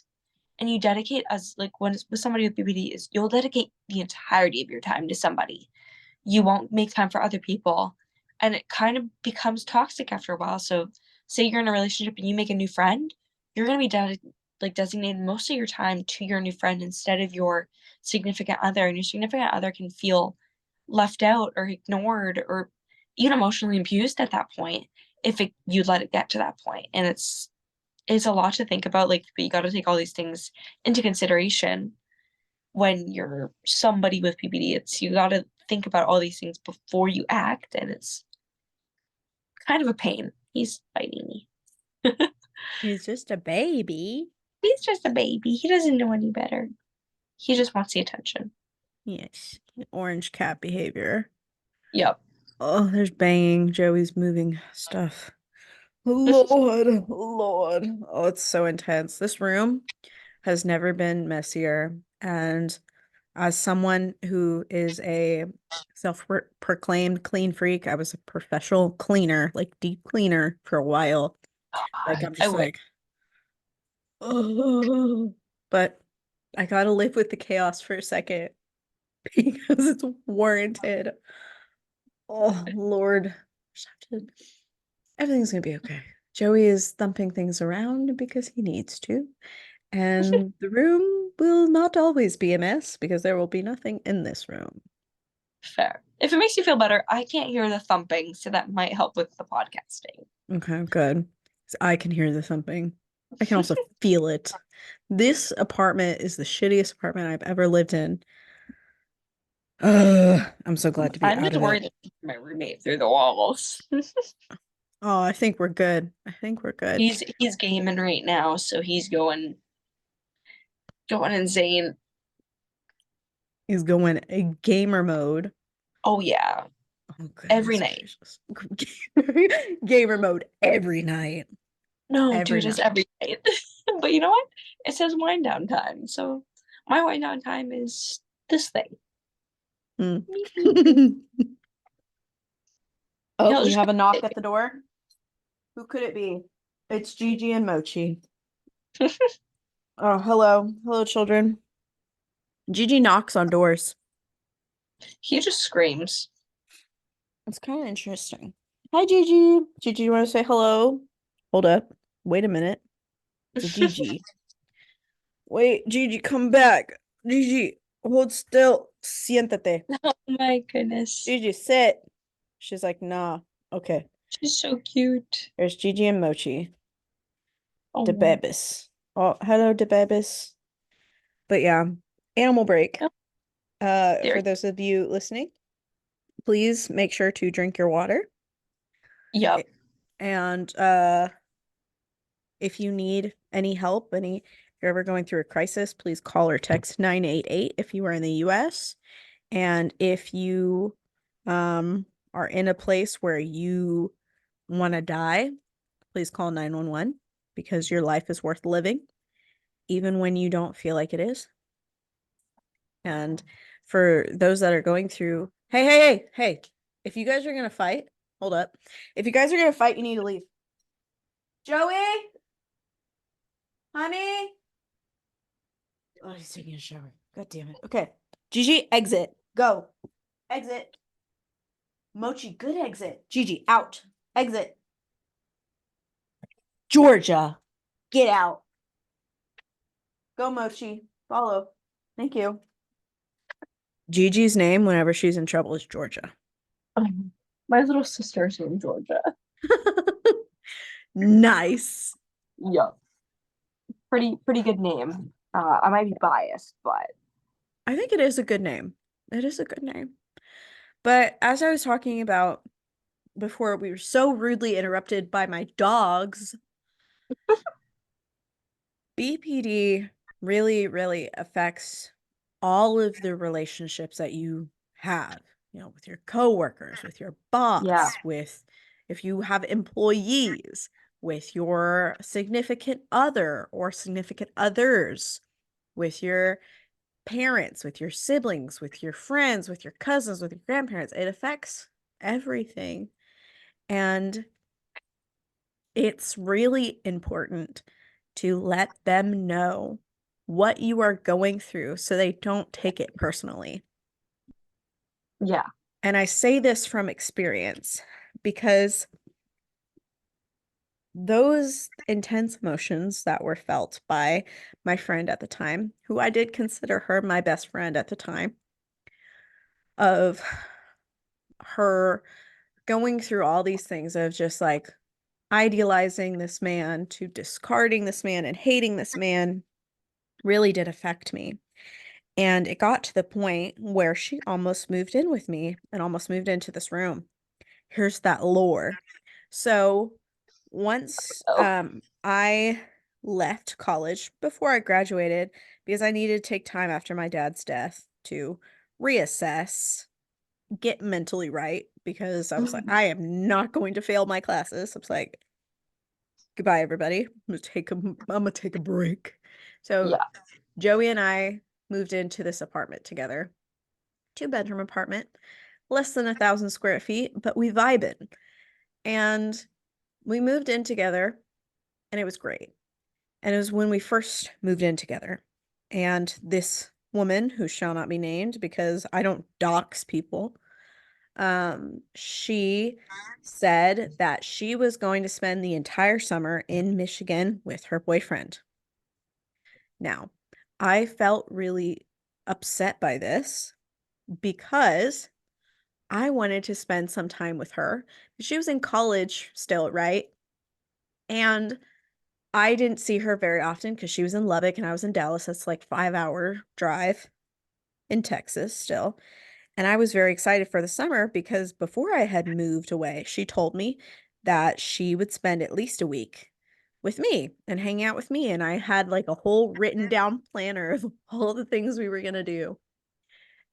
And you dedicate as like when it's with somebody with BPD is you'll dedicate the entirety of your time to somebody. You won't make time for other people. And it kind of becomes toxic after a while. So say you're in a relationship and you make a new friend, you're gonna be designating most of your time to your new friend instead of your significant other. And your significant other can feel left out or ignored or even emotionally abused at that point if you let it get to that point. And it's a lot to think about. Like, but you got to take all these things into consideration when you're somebody with PPD. It's you got to think about all these things before you act, and it's kind of a pain. He's fighting me. He's just a baby. He's just a baby. He doesn't know any better. He just wants the attention. Yes. Orange cat behavior. Yep. Oh, there's banging. Joey's moving stuff. Lord, Lord. Oh, it's so intense. This room has never been messier. And as someone who is a self-proclaimed clean freak, I was a professional cleaner, like deep cleaner for a while. Like I'm I just would. like, oh, but I gotta live with the chaos for a second because it's warranted. Oh, Lord. Just have to Everything's gonna be okay. Joey is thumping things around because he needs to. And the room will not always be a mess because there will be nothing in this room. Fair. If it makes you feel better, I can't hear the thumping, so that might help with the podcasting. Okay, good. 'Cause I can hear the thumping. I can also feel it. This apartment is the shittiest apartment I've ever lived in. I'm so glad to be I'm out just of it. worried that my roommate through the walls. Oh, I think we're good. I think we're good. He's gaming right now, so he's going insane. He's going a gamer mode. Oh yeah, Oh, every goodness night. gracious. Gamer mode every night. No, Every dude, it's night. every night. But you know what? It says wind down time, so my wind down time is this thing. Mm. Meep, meep, meep. Oh, He'll we just have a knock take at the door. Who could it be? It's Gigi and Mochi. it. Oh, hello. Hello, children. Gigi knocks on doors. He just screams. It's kind of interesting. Hi, Gigi. Gigi, you want to say hello? Hold up. Wait a minute. It's a Gigi. Wait, Gigi, come back. Gigi, hold still. Siéntate. Oh my goodness. Gigi, sit. She's like, nah. Okay. She's so cute. There's Gigi and Mochi. De Oh, Bebis. Oh, hello, De Bebis. But yeah, animal break. yep. For There. those of you listening, please make sure to drink your water. Yup. And if you need any help, if you're ever going through a crisis, please call or text 988 if you are in the US. And if you are in a place where you want to die, please call 911 because your life is worth living, even when you don't feel like it is. And for those that are going through, hey, if you guys are gonna fight, hold up. If you guys are gonna fight, you need to leave. Joey, honey. Oh, he's taking a shower. God damn it. Okay. Gigi, exit. Go. Exit. Mochi, good exit. Gigi, out. Exit. Georgia, get out. Go, Mochi. Follow. Thank you. Gigi's name whenever she's in trouble is Georgia. My little sister's in Georgia. Nice. Yup. Pretty good name. I might be biased, but I think it is a good name. It is a good name. But as I was talking about before, we were so rudely interrupted by my dogs. BPD really, really affects all of the relationships that you have, with your coworkers, with your yeah, boss, with if you have employees, with your significant other or significant others, with your parents, with your siblings, with your friends, with your cousins, with your grandparents. It affects everything. And it's really important to let them know what you are going through so they don't take it personally. yeah, And I say this from experience because those intense emotions that were felt by my friend at the time, who I did consider her my best friend at the time, of her going through all these things of just like idealizing this man to discarding this man and hating this man really did affect me. And it got to the point where she almost moved in with me and almost moved into this room. Here's that lore. So once oh, I left college before I graduated because I needed to take time after my dad's death to reassess, get mentally right because I was like, I am not going to fail my classes. I was like, goodbye, everybody. I'm gonna take a break. So Yeah. Joey and I moved into this apartment together, 2-bedroom apartment, less than 1,000 square feet, but we vibing. And we moved in together, and it was great. And it was when we first moved in together. And this woman, who shall not be named because I don't dox people, she said that she was going to spend the entire summer in Michigan with her boyfriend. Now, I felt really upset by this because I wanted to spend some time with her. She was in college still, right? And I didn't see her very often because she was in Lubbock and I was in Dallas. That's like 5-hour drive in Texas still. And I was very excited for the summer because before I had moved away, she told me that she would spend at least a week with me and hang out with me. And I had like a whole written down planner of all the things we were going to do.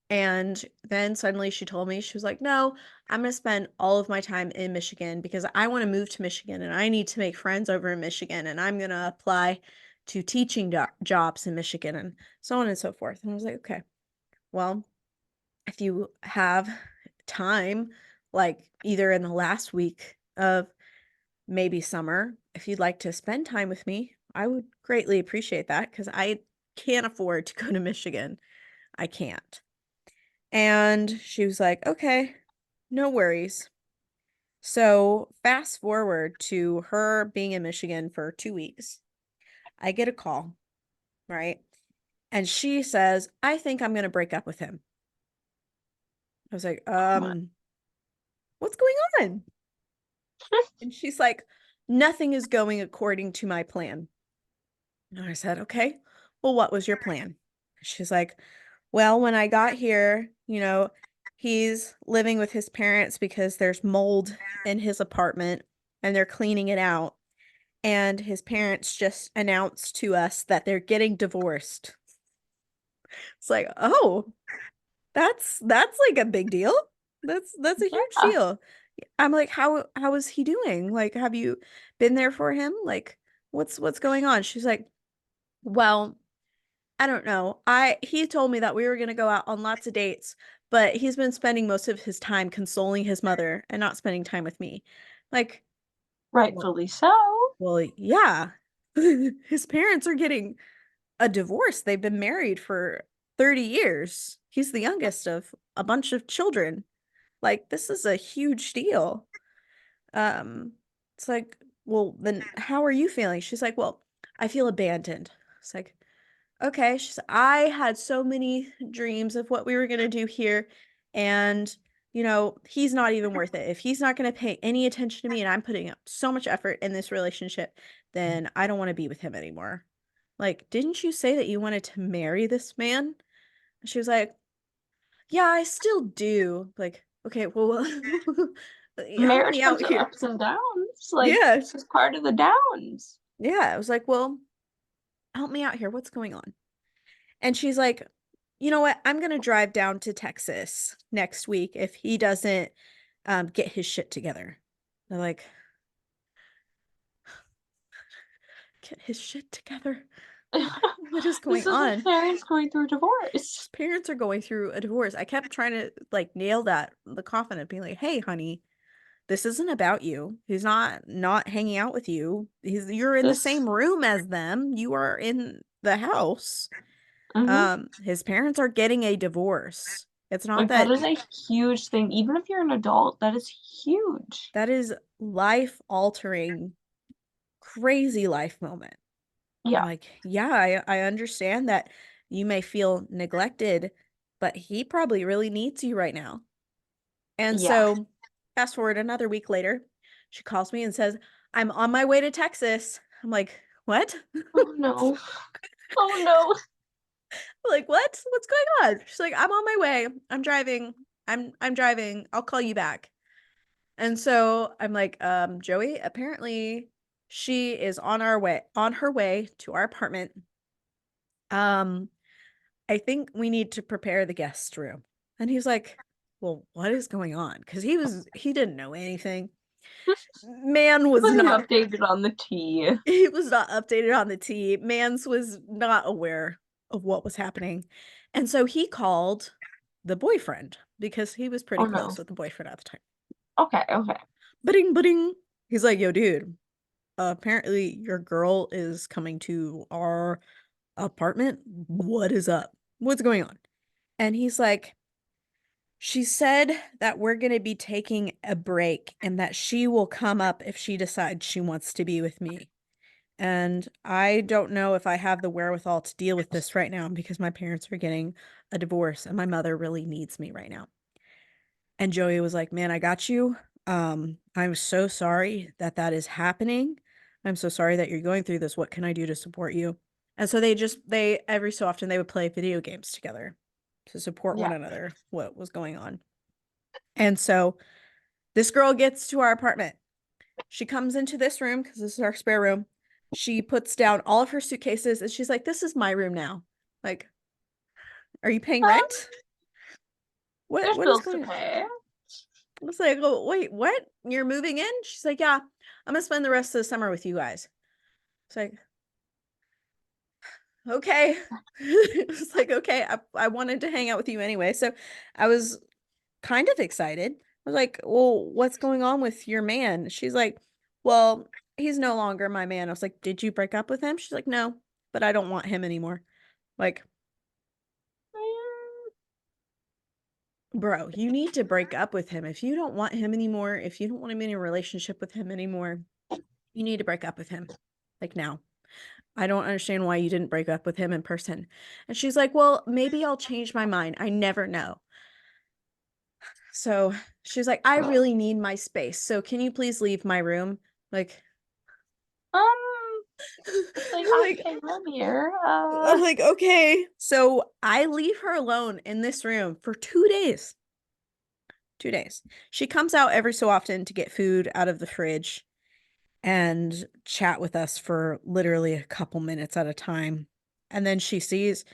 And then suddenly she told me, she was like, no, I'm going to spend all of my time in Michigan because I want to move to Michigan and I need to make friends over in Michigan and I'm going to apply to teaching jobs in Michigan and so on and so forth. And I was like, okay, well, if you have time, like either in the last week of maybe summer, if you'd like to spend time with me, I would greatly appreciate that because I can't afford to go to Michigan. I can't. And she was like, okay, no worries. So fast forward to her being in Michigan for 2 weeks. I get a call, right? And she says, I think I'm going to break up with him. I was like, What? what's going on? And she's like, nothing is going according to my plan. And I said, okay, well, what was your plan? She's like, well, when I got here, he's living with his parents because there's mold in his apartment and they're cleaning it out. And his parents just announced to us that they're getting divorced. It's like, oh, that's like a big deal. That's a huge Yeah. deal. I'm like, how is he doing? Like, have you been there for him? Like, what's going on? She's like, well, I don't know. He told me that we were gonna go out on lots of dates, but he's been spending most of his time consoling his mother and not spending time with me. Like, well, Rightfully so. well, yeah. His parents are getting a divorce. They've been married for 30 years. He's the youngest of a bunch of children. Like, this is a huge deal. Um, it's like, well, then how are you feeling? She's like, well, I feel abandoned. It's like, okay. She's like, I had so many dreams of what we were gonna do here, and he's not even worth it. If he's not gonna pay any attention to me and I'm putting up so much effort in this relationship, then I don't want to be with him anymore. Like, didn't you say that you wanted to marry this man? And she was like, yeah, I still do. Like, okay, well, help Marriage me comes out with here. ups and downs. Like, Yeah. this is part of the downs. Yeah. I was like, well, help me out here. What's going on? And she's like, you know what? I'm going to drive down to Texas next week if he doesn't get his shit together. They're like, get his shit together. What is This going is his on? parents going through a His divorce. parents are going through a divorce. I kept trying to like nail the coffin and being like, hey, honey, this isn't about you. He's not hanging out with you. You're in the This, same room as them. You are in the house. mhm. His parents are getting a divorce. It's not Like, that that is a huge thing. Even if you're an adult, that is huge. that is life altering, crazy life moment. I'm Yeah. like, yeah, I understand that you may feel neglected, but he probably really needs you right now. And Yeah. so, fast forward another week later, she calls me and says, I'm on my way to Texas. I'm like, what? Oh no. Oh no. Like, what? What's going on? She's like, I'm on my way. I'm driving. I'm driving. I'll call you back. And so I'm like, Joey, apparently she is on her way to our apartment. Um, I think we need to prepare the guest room. And he's like, well, what is going on? Because he didn't know anything. Man was Wasn't not updated on the tea. he was not updated on the tea. Mans was not aware of what was happening. And so he called the boyfriend because he was pretty Oh no. close with the boyfriend at the time. Okay, okay. Bing, bing. He's like, yo, dude, apparently your girl is coming to our apartment. What is up? What's going on? And he's like, she said that we're going to be taking a break and that she will come up if she decides she wants to be with me. And I don't know if I have the wherewithal to deal with this right now because my parents are getting a divorce and my mother really needs me right now. And Joey was like, man, I got you. I'm so sorry that that is happening. I'm so sorry that you're going through this. What can I do to support you? And so they every so often they would play video games together to support one Yeah. another, what was going on. And so this girl gets to our apartment. She comes into this room because this is our spare room. She puts down all of her suitcases and she's like, this is my room now. Like, are you paying Um, rent? there's What is bills to going on? pay. I was like, oh, wait, what? You're moving in? She's like, yeah, I'm gonna spend the rest of the summer with you guys. It's like, okay. It's like, okay, I wanted to hang out with you anyway. So I was kind of excited. I was like, well, what's going on with your man? She's like, well, he's no longer my man. I was like, did you break up with him? She's like, no, but I don't want him anymore. Like, bro, you need to break up with him. If you don't want him anymore, if you don't want to be in a relationship with him anymore, you need to break up with him. Like now. I don't understand why you didn't break up with him in person. And she's like, well, maybe I'll change my mind. I never know. So she's like, I really need my space. So can you please leave my room? Like, Um, it's like I like, pay rent here. I'm like, okay. So I leave her alone in this room for 2 days. 2 days. She comes out every so often to get food out of the fridge and chat with us for literally a couple minutes at a time. And then she sees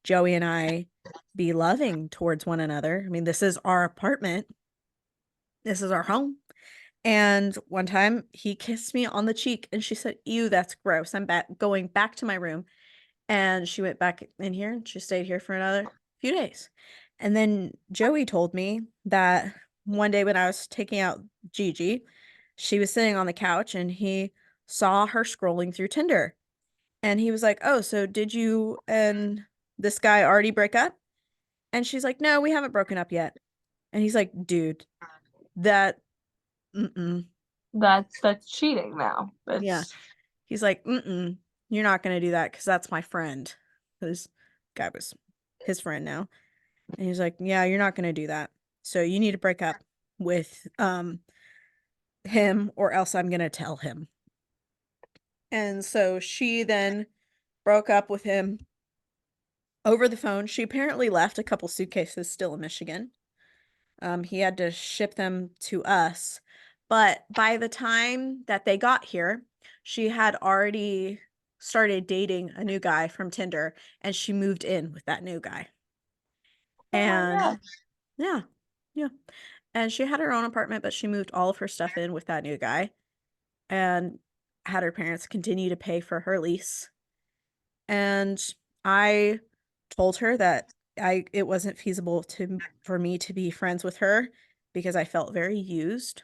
Joey and I be loving towards one another. I mean, this is our apartment, this is our home. And one time he kissed me on the cheek and she said, ew, that's gross. I'm going back to my room. And she went back in here and she stayed here for another few days. And then Joey told me that one day when I was taking out Gigi, she was sitting on the couch and he saw her scrolling through Tinder. And he was like, oh, so did you and this guy already break up? And she's like, no, we haven't broken up yet. And he's like, dude, that, mm-mm. That's cheating now. Yeah. That's He's like, mm-mm, you're not going to do that because that's my friend. This guy was his friend now. And he's like, yeah, you're not going to do that. So you need to break up with him or else I'm going to tell him. And so she then broke up with him over the phone. She apparently left a couple suitcases still in Michigan. He had to ship them to us. But by the time that they got here, she had already started dating a new guy from Tinder and she moved in with that new guy. oh my And god. yeah, yeah. And she had her own apartment, but she moved all of her stuff in with that new guy and had her parents continue to pay for her lease. And I told her that it wasn't feasible for me to be friends with her because I felt very used.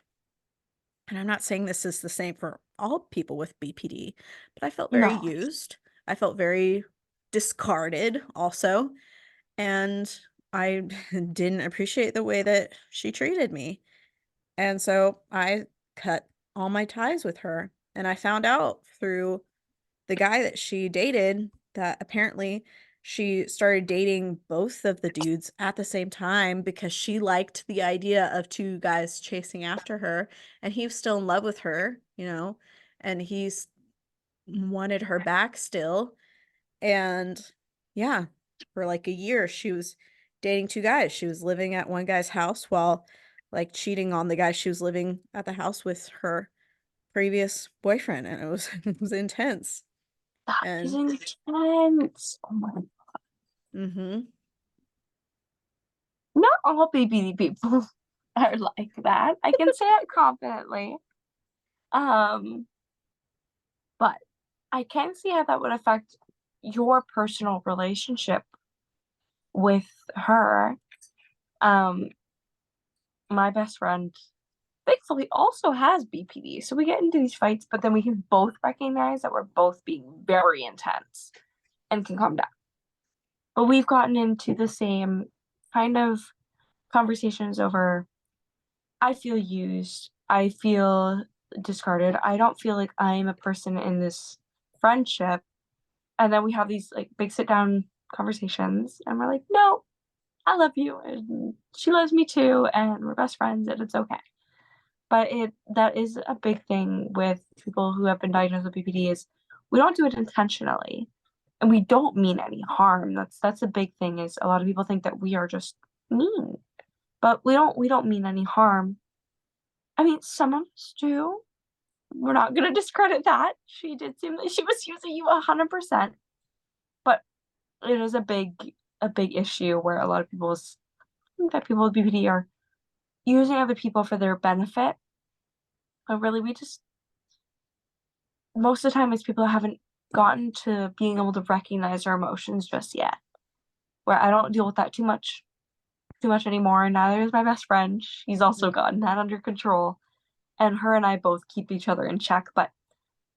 And I'm not saying this is the same for all people with BPD, but I felt very No. used. I felt very discarded also. And I didn't appreciate the way that she treated me. And so I cut all my ties with her. And I found out through the guy that she dated that apparently she started dating both of the dudes at the same time because she liked the idea of two guys chasing after her and he was still in love with her, and he's wanted her back still. And yeah, for like a year she was dating two guys. She was living at one guy's house while like cheating on the guy she was living at the house with her previous boyfriend, and it was it was intense. That is And intense. Oh my. mm-hmm. Not all BPD people are like that. I can say it confidently. Um, but I can see how that would affect your personal relationship with her. Um, my best friend thankfully also has BPD. So we get into these fights, but then we can both recognize that we're both being very intense and can calm down. But we've gotten into the same kind of conversations over I feel used. I feel discarded. I don't feel like I'm a person in this friendship. And then we have these like big sit down conversations and we're like, no, I love you and she loves me too and we're best friends and it's okay. But it that is a big thing with people who have been diagnosed with BPD is we don't do it intentionally and we don't mean any harm. That's a big thing is a lot of people think that we are just mean, but we don't mean any harm. I mean, some of us do. We're not gonna discredit that. She did seem like she was using you 100%, but it is a big issue where a lot of people with BPD are using other people for their benefit. But really, we just most of the time it's people that haven't gotten to being able to recognize their emotions just yet. Where I don't deal with that too much anymore, and neither is my best friend. She's also gotten that under control. And her and I both keep each other in check, but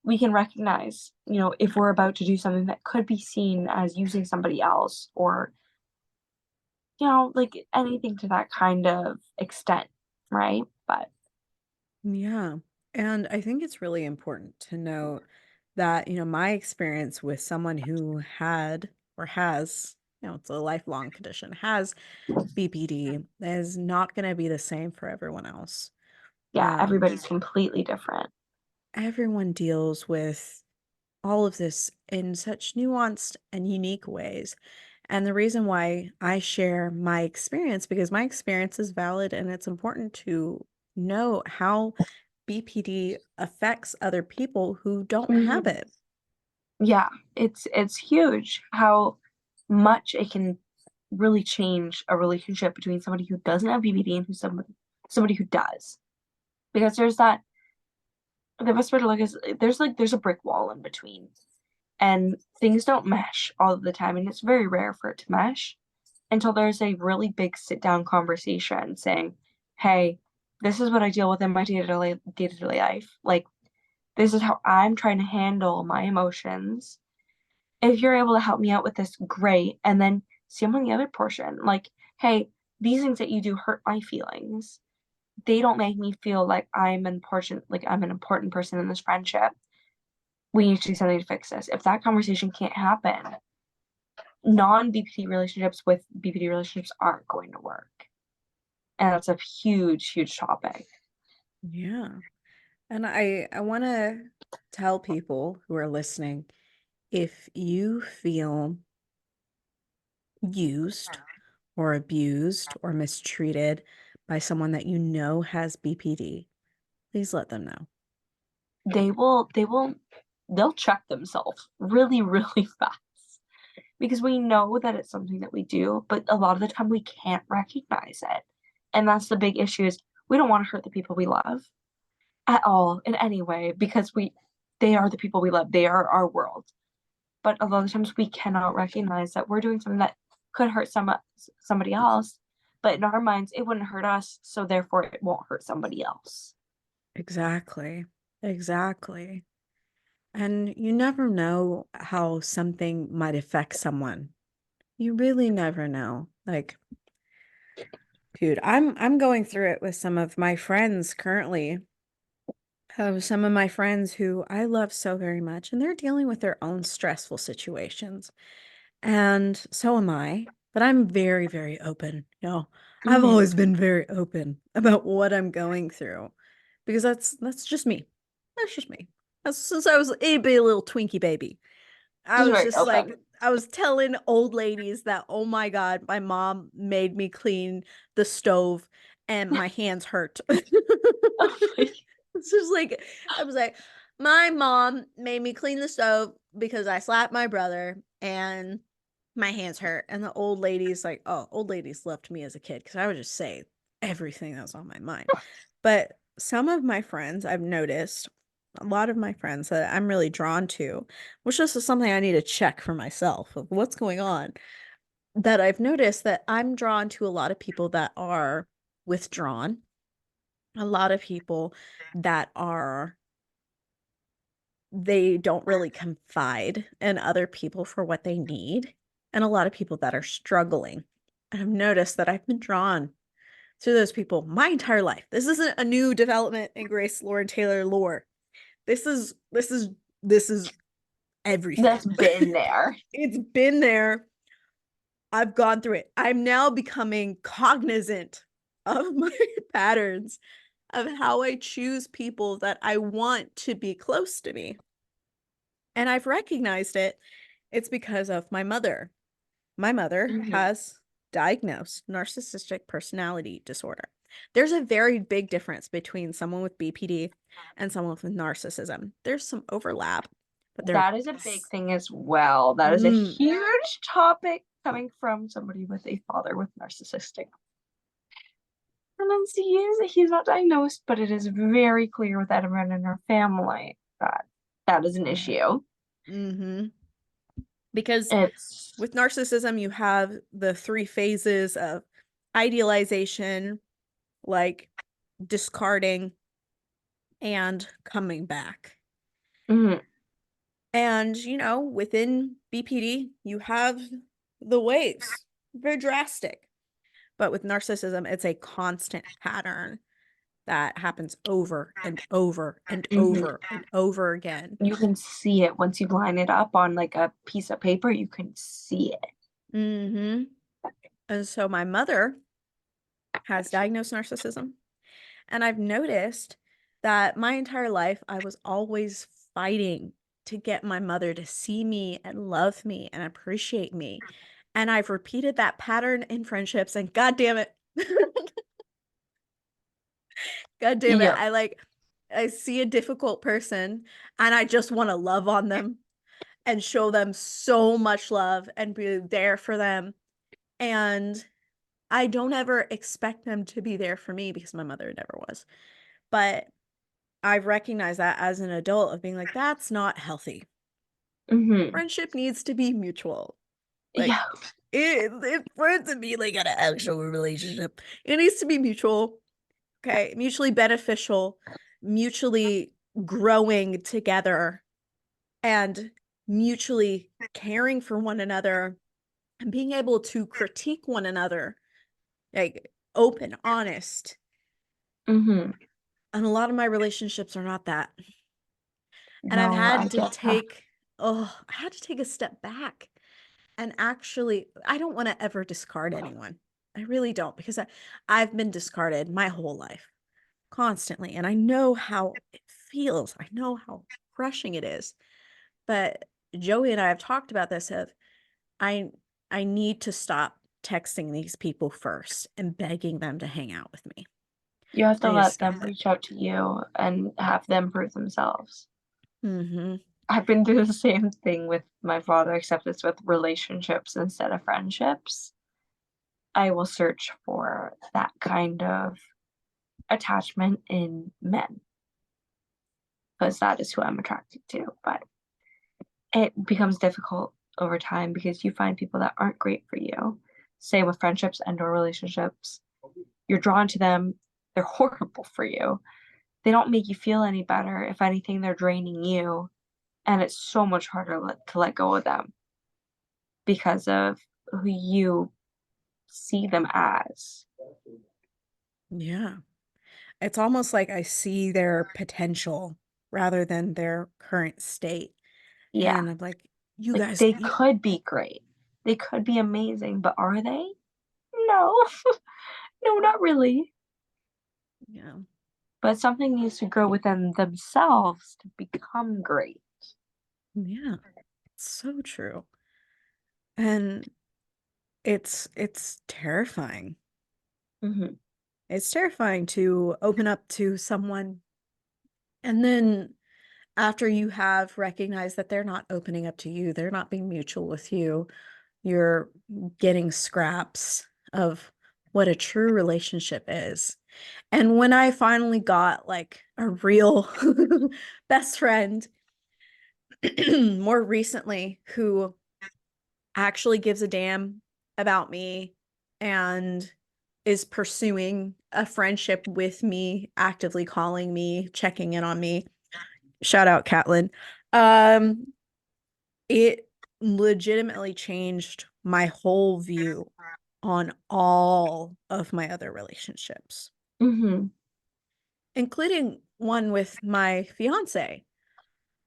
we can recognize, if we're about to do something that could be seen as using somebody else or, like anything to that kind of extent, right? But Yeah. And I think it's really important to note that, my experience with someone who had or has, it's a lifelong condition, has BPD is not going to be the same for everyone else. yeah, everybody's completely different. Everyone deals with all of this in such nuanced and unique ways. And the reason why I share my experience, because my experience is valid and it's important to know how BPD affects other people who don't have Mhm. it. Yeah, it's huge how much it can really change a relationship between somebody who doesn't have BPD and somebody who does. Because there's that the best way to look is there's a brick wall in between and things don't mesh all of the time and it's very rare for it to mesh until there's a really big sit down conversation saying, hey, this is what I deal with in my day-to-day life. Like, this is how I'm trying to handle my emotions. If you're able to help me out with this, great. And then see them on the other portion. Like, hey, these things that you do hurt my feelings. They don't make me feel like I'm an important person in this friendship. We need to do something to fix this. If that conversation can't happen, non-BPD relationships with BPD relationships aren't going to work. And that's a huge, huge topic. Yeah. And I want to tell people who are listening, if you feel used or abused or mistreated by someone that you know has BPD, please let them know. They'll check themselves really, really fast because we know that it's something that we do, but a lot of the time we can't recognize it. And that's the big issue is we don't want to hurt the people we love at all in any way because they are the people we love. They are our world. But a lot of times we cannot recognize that we're doing something that could hurt somebody else, but in our minds it wouldn't hurt us, so therefore it won't hurt somebody else. Exactly. Exactly. And you never know how something might affect someone. You really never know. Like, dude, I'm going through it with some of my friends currently. Have some of my friends who I love so very much, and they're dealing with their own stressful situations. And so am I, but I'm very, very open. I've Mm-hmm. always been very open about what I'm going through because that's just me. That's just me. That's since I was a bitty little Twinkie baby. I Just was very just like, open. I was telling old ladies that, oh my God, my mom made me clean the stove and my hands hurt. Oh my, It's just like, I was like, my mom made me clean the stove because I slapped my brother and my hands hurt. And the old ladies, like, oh, old ladies loved me as a kid because I would just say everything that was on my mind. But some of my friends I've noticed a lot of my friends that I'm really drawn to, which this is something I need to check for myself of what's going on, that I've noticed that I'm drawn to a lot of people that are withdrawn, a lot of people that are they don't really confide in other people for what they need, and a lot of people that are struggling. And I've noticed that I've been drawn to those people my entire life. This isn't a new development in Grace Lauren Taylor lore. This is everything. That's been there. It's been there. I've gone through it. I'm now becoming cognizant of my patterns of how I choose people that I want to be close to me. And I've recognized it. It's because of my mother. My mother has diagnosed narcissistic personality disorder. There's a very big difference between someone with BPD and someone with narcissism. There's some overlap, but That is a big thing as well. That is a huge topic coming from somebody with a father with narcissistic tendencies. He's not diagnosed, but it is very clear with everyone in our family that that is an issue. Because It's with narcissism, you have the 3 phases of idealization, like discarding, and coming back. And, within BPD, you have the waves, very drastic. But with narcissism, it's a constant pattern that happens over and over and over and over again. You can see it once you line it up on like a piece of paper, you can see it. And so my mother has diagnosed narcissism. And I've noticed that my entire life, I was always fighting to get my mother to see me and love me and appreciate me. And I've repeated that pattern in friendships, and God damn it. God damn it. Yeah. I see a difficult person and I just want to love on them and show them so much love and be there for them. And I don't ever expect them to be there for me because my mother never was. But I've recognized that as an adult of being like, that's not healthy. Friendship needs to be mutual. Like, Yeah. for it to be like an actual relationship, it needs to be mutual. Okay, mutually beneficial, mutually growing together, and mutually caring for one another and being able to critique one another, like open, honest. And a lot of my relationships are not that. And I've No, I had to get that. I had to take a step back and actually, I don't want to ever discard anyone. I really don't, because I've been discarded my whole life constantly. And I know how it feels. I know how crushing it is. But Joey and I have talked about this of I I need to stop texting these people first and begging them to hang out with me. You have to I need to let stop them it. reach out to you and have them prove themselves. Mm-hmm. I've been through the same thing with my father, except it's with relationships instead of friendships. I will search for that kind of attachment in men because that is who I'm attracted to. But it becomes difficult over time because you find people that aren't great for you. Same with friendships and or relationships. You're drawn to them. They're horrible for you. They don't make you feel any better. If anything, they're draining you. And it's so much harder to let go of them because of who you see them as. Yeah. It's almost like I see their potential rather than their current state. Yeah. And I'm like, you Like guys, they could be great. They could be amazing, but are they? No. No, not really. yeah. But something needs to grow within themselves to become great. Yeah. It's so true. And it's terrifying. It's terrifying to open up to someone and then after you have recognized that they're not opening up to you, they're not being mutual with you, you're getting scraps of what a true relationship is. And when I finally got like a real best friend more recently who actually gives a damn about me and is pursuing a friendship with me, actively calling me, checking in on me. Shout out Catlin. Um, it legitimately changed my whole view on all of my other relationships, Mm-hmm. including one with my fiance.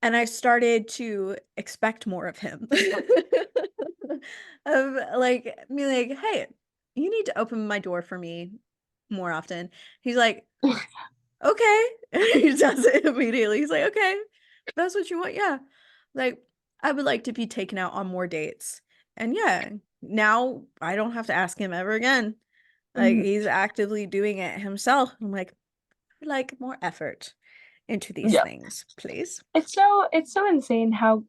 And I started to expect more of him. Of like me like, hey, you need to open my door for me more often. He's like, okay. He does it immediately. He's like, okay, that's what you want. Yeah. Like, I would like to be taken out on more dates. And yeah, now I don't have to ask him ever again. Like, Mm-hmm. he's actively doing it himself. I'm like more effort into these Yeah. things, please. It's so insane how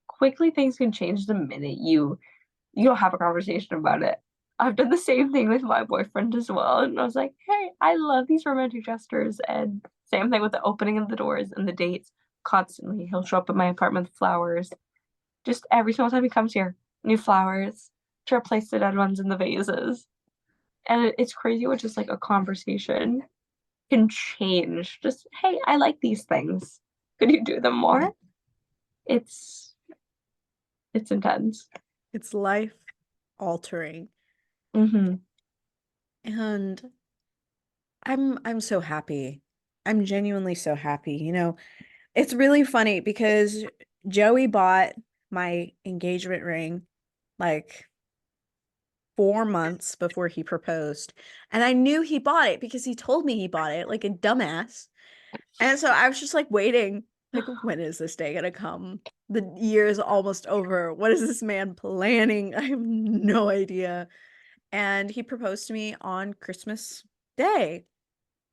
quickly things can change the minute you don't have a conversation about it. I've done the same thing with my boyfriend as well. And I was like, hey, I love these romantic gestures. And same thing with the opening of the doors and the dates. Constantly, he'll show up at my apartment with flowers. Just every single time he comes here, new flowers to replace the dead ones in the vases. And it's crazy what just like a conversation can change. Just, hey, I like these things. Could you do them more? It's it's intense. It's life altering. Mm-hmm. And I'm so happy. I'm genuinely so happy. It's really funny because Joey bought my engagement ring like 4 months before he proposed. And I knew he bought it because he told me he bought it like a dumbass. And so I was just like waiting, like, when is this day gonna come? The year is almost over. What is this man planning? I have no idea. And he proposed to me on Christmas Day.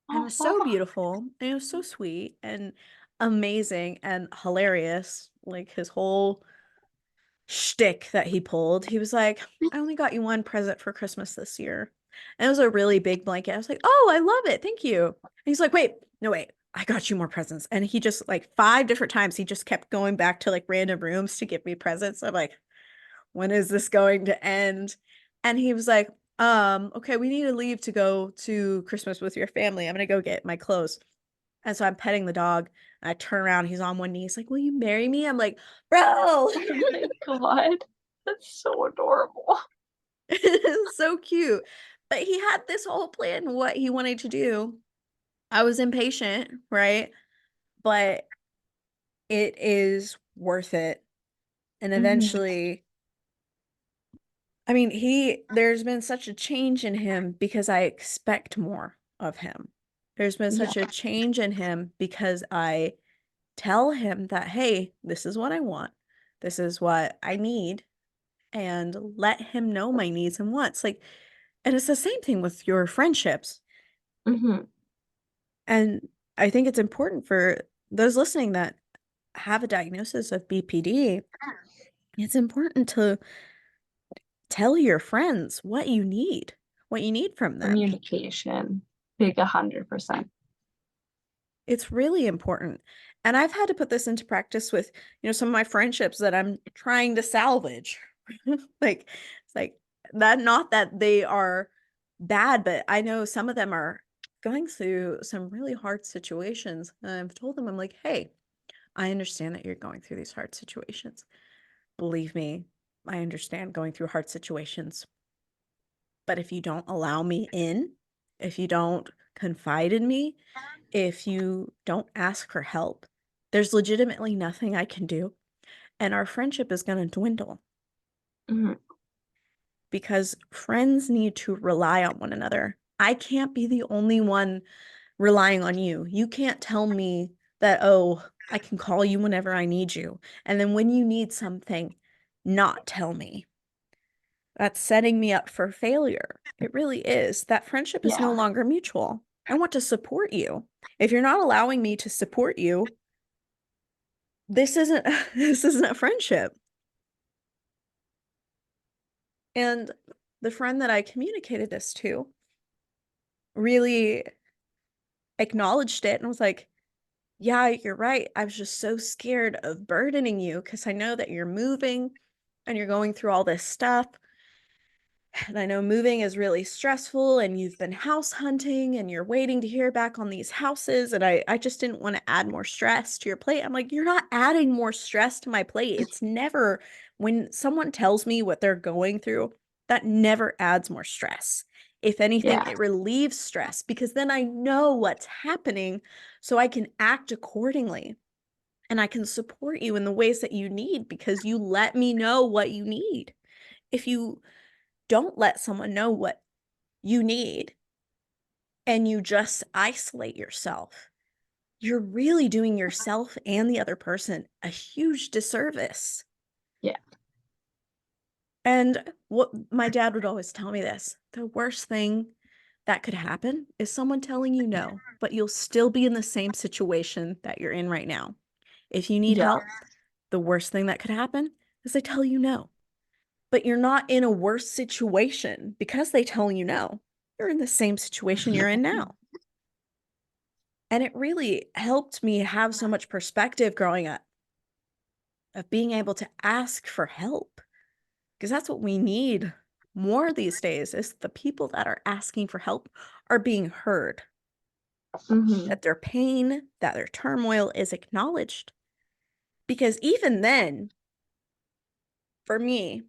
And it Oh was so wow. beautiful. And it was so sweet and amazing and hilarious. Like his whole shtick that he pulled. He was like, I only got you one present for Christmas this year. And it was a really big blanket. I was like, oh, I love it. Thank you. And he's like, wait, no, wait. I got you more presents. And he just like 5 different times, he just kept going back to like random rooms to give me presents. I'm like, when is this going to end? And he was like, okay, we need to leave to go to Christmas with your family. I'm gonna go get my clothes. And so I'm petting the dog. And I turn around, he's on one knee. He's like, will you marry me? I'm like, bro. Oh my God. That's so adorable. It's so cute. But he had this whole plan, what he wanted to do. I was impatient, right? But it is worth it. And Mm-hmm. eventually, I mean, there's been such a change in him because I expect more of him. There's been Yeah. such a change in him because I tell him that, hey, this is what I want. This is what I need. And let him know my needs and wants. Like, and it's the same thing with your friendships. Mm-hmm. And I think it's important for those listening that have a diagnosis of BPD, it's important to tell your friends what you need from them. Communication. Big 100%. It's really important. And I've had to put this into practice with, some of my friendships that I'm trying to salvage. Like, it's like that, not that they are bad, but I know some of them are going through some really hard situations. And I've told them, I'm like, hey, I understand that you're going through these hard situations. Believe me, I understand going through hard situations. But if you don't allow me in, if you don't confide in me, if you don't ask for help, there's legitimately nothing I can do. And our friendship is going to dwindle Mm-hmm. because friends need to rely on one another. I can't be the only one relying on you. You can't tell me that, oh, I can call you whenever I need you. And then when you need something, not tell me. That's setting me up for failure. It really is. That friendship is no Yeah. longer mutual. I want to support you. If you're not allowing me to support you, this isn't this isn't a friendship. And the friend that I communicated this to, really acknowledged it and was like, yeah, you're right. I was just so scared of burdening you because I know that you're moving and you're going through all this stuff. And I know moving is really stressful and you've been house hunting and you're waiting to hear back on these houses. And I just didn't want to add more stress to your plate. I'm like, you're not adding more stress to my plate. It's never, when someone tells me what they're going through, that never adds more stress. If anything, Yeah. it relieves stress because then I know what's happening so I can act accordingly and I can support you in the ways that you need because you let me know what you need. If you don't let someone know what you need and you just isolate yourself, you're really doing yourself and the other person a huge disservice. Yeah. And what my dad would always tell me this, the worst thing that could happen is someone telling you no, but you'll still be in the same situation that you're in right now. If you need Yeah. help, the worst thing that could happen is they tell you no. But you're not in a worse situation because they tell you no. You're in the same situation you're in now. And it really helped me have so much perspective growing up of being able to ask for help because that's what we need more these days is the people that are asking for help are being heard, Mm-hmm. that their pain, that their turmoil is acknowledged. Because even then, for me,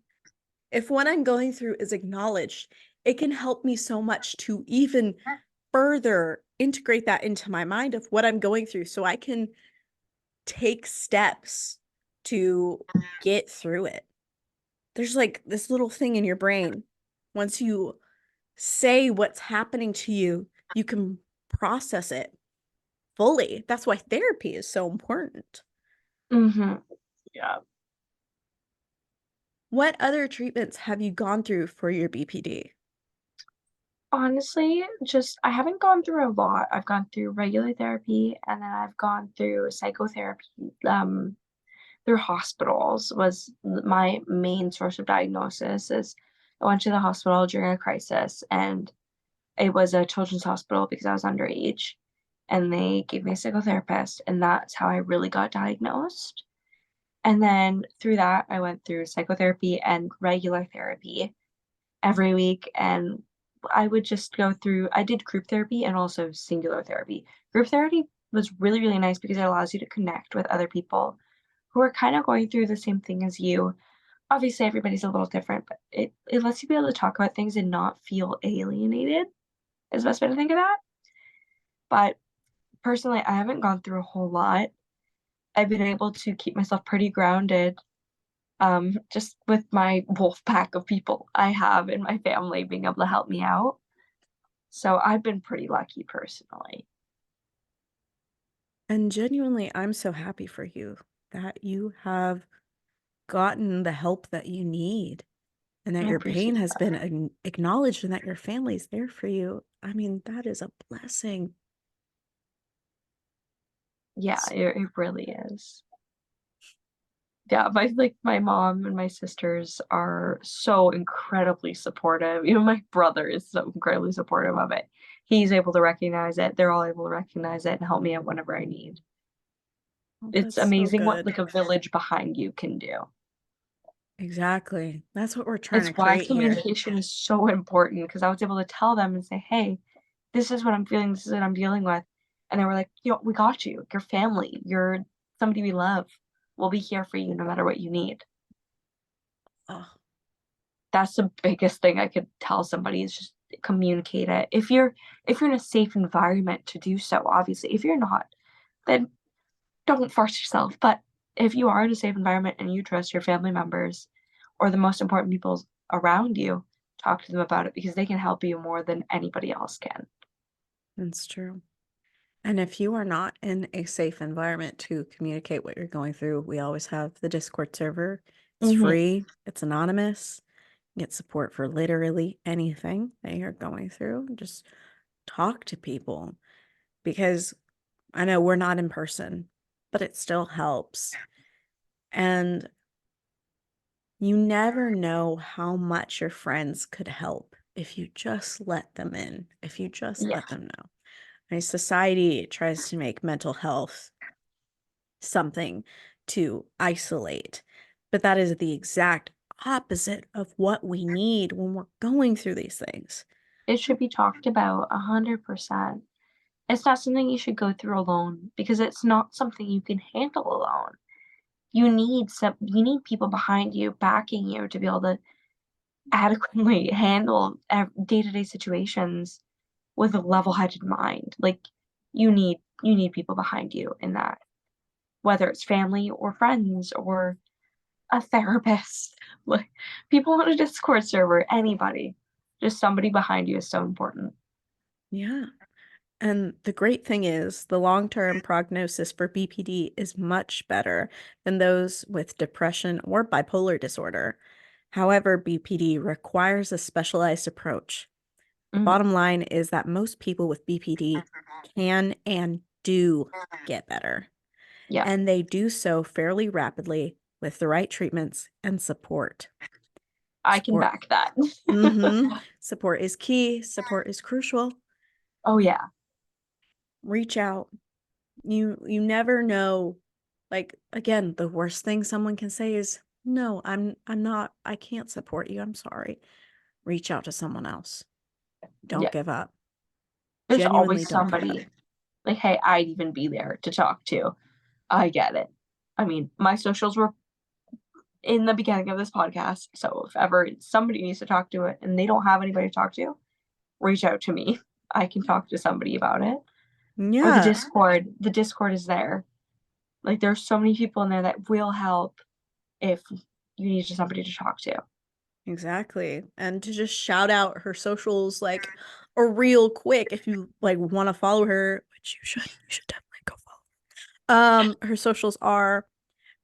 if what I'm going through is acknowledged, it can help me so much to even further integrate that into my mind of what I'm going through so I can take steps to get through it. There's like this little thing in your brain. Once you say what's happening to you, you can process it fully. That's why therapy is so important. Mm-hmm. Yeah. What other treatments have you gone through for your BPD? Honestly, just I haven't gone through a lot. I've gone through regular therapy and then I've gone through psychotherapy. Through hospitals was my main source of diagnosis. Is I went to the hospital during a crisis and it was a children's hospital because I was underage. And they gave me a psychotherapist, and that's how I really got diagnosed. And then through that, I went through psychotherapy and regular therapy every week. And I would just go through, I did group therapy and also singular therapy. Group therapy was really, really nice because it allows you to connect with other people who are kind of going through the same thing as you. Obviously, everybody's a little different, but it lets you be able to talk about things and not feel alienated, is the best way to think of that. But personally, I haven't gone through a whole lot. I've been able to keep myself pretty grounded, just with my wolf pack of people I have in my family being able to help me out. So I've been pretty lucky personally. And genuinely, I'm so happy for you that you have gotten the help that you need and that I your pain appreciate has that. been acknowledged and that your family's there for you. I mean, that is a blessing. Yeah, it really is. Yeah, my mom and my sisters are so incredibly supportive. Even my brother is so incredibly supportive of it. He's able to recognize it. They're all able to recognize it and help me out whenever I need. Oh, It's that's so amazing what good. like a village behind you can do. Exactly. That's what we're trying It's to why create here. communication is so important because I was able to tell them and say, "Hey, this is what I'm feeling. This is what I'm dealing with," and they were like, "Yo, we got you. You're family. You're somebody we love. We'll be here for you no matter what you need." Oh, That's the biggest thing I could tell somebody is just communicate it. If you're in a safe environment to do so, obviously. If you're not, then don't force yourself. But if you are in a safe environment and you trust your family members or the most important people around you, talk to them about it because they can help you more than anybody else can. that's true. And if you are not in a safe environment to communicate what you're going through, we always have the Discord server. It's Mm-hmm. free, it's anonymous. You get support for literally anything that you're going through. Just talk to people because I know we're not in person, but it still helps. And you never know how much your friends could help if you just let them in, if you just Yeah, let them know. Right? Society tries to make mental health something to isolate, but that is the exact opposite of what we need when we're going through these things. it should be talked about 100%. It's not something you should go through alone because it's not something you can handle alone. You need people behind you, backing you to be able to adequately handle day-to-day situations with a level-headed mind. Like you need people behind you in that, whether it's family or friends or a therapist, like people on a Discord server, anybody. Just somebody behind you is so important. Yeah. And the great thing is, the long-term prognosis for BPD is much better than those with depression or bipolar disorder. However, BPD requires a specialized approach. The Mm, bottom line is that most people with BPD can and do get better, yeah, and they do so fairly rapidly with the right treatments and support. I can Support. back that. Support is key. Support is crucial. Oh yeah, Reach out. You never know. Like, again, the worst thing someone can say is, "No, I'm not, I can't support you. I'm sorry." Reach out to someone else. Don't yeah. give up. There's Genuinely always don't give up. somebody like, hey, I'd even be there to talk to. I get it. I mean, my socials were in the beginning of this podcast, so if ever somebody needs to talk to it and they don't have anybody to talk to, reach out to me. I can talk to somebody about it. Or Yeah, The Discord is there. Like there's so many people in there that will help if you need somebody to talk to. exactly. And to just shout out her socials like a real quick if you like want to follow her, which you should definitely go follow. Her socials are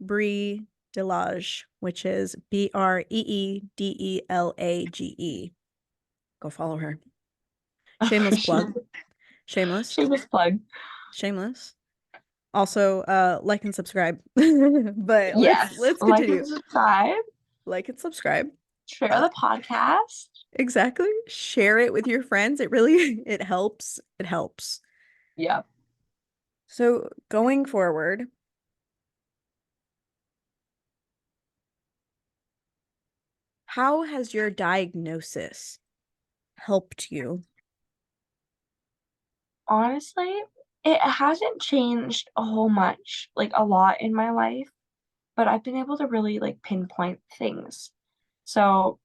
Brie Delage, which is BREEDELAGE. Go follow her. Shameless plug. Shameless. Shameless plug. Shameless. Also, like and subscribe. But Yes, let's like continue. and subscribe. Like and subscribe. Share Uh, the podcast. exactly. Share it with your friends. It really it helps. It helps. Yeah. So going forward, how has your diagnosis helped you? Honestly, it hasn't changed a whole much, like a lot in my life, but I've been able to really like pinpoint things. So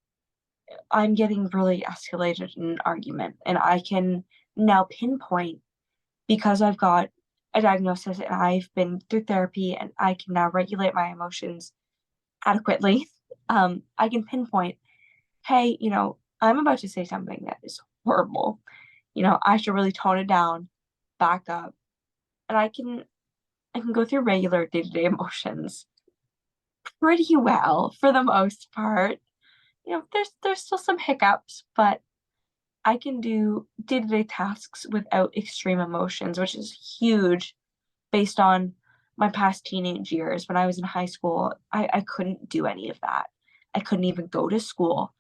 I'm getting really escalated in an argument, and I can now pinpoint because I've got a diagnosis and I've been through therapy and I can now regulate my emotions adequately. I can pinpoint, hey, I'm about to say something that is horrible. I should really tone it down, back up, and I can go through regular day-to-day emotions pretty well for the most part. There's still some hiccups, but I can do day-to-day tasks without extreme emotions, which is huge based on my past teenage years. When I was in high school, I couldn't do any of that. I couldn't even go to school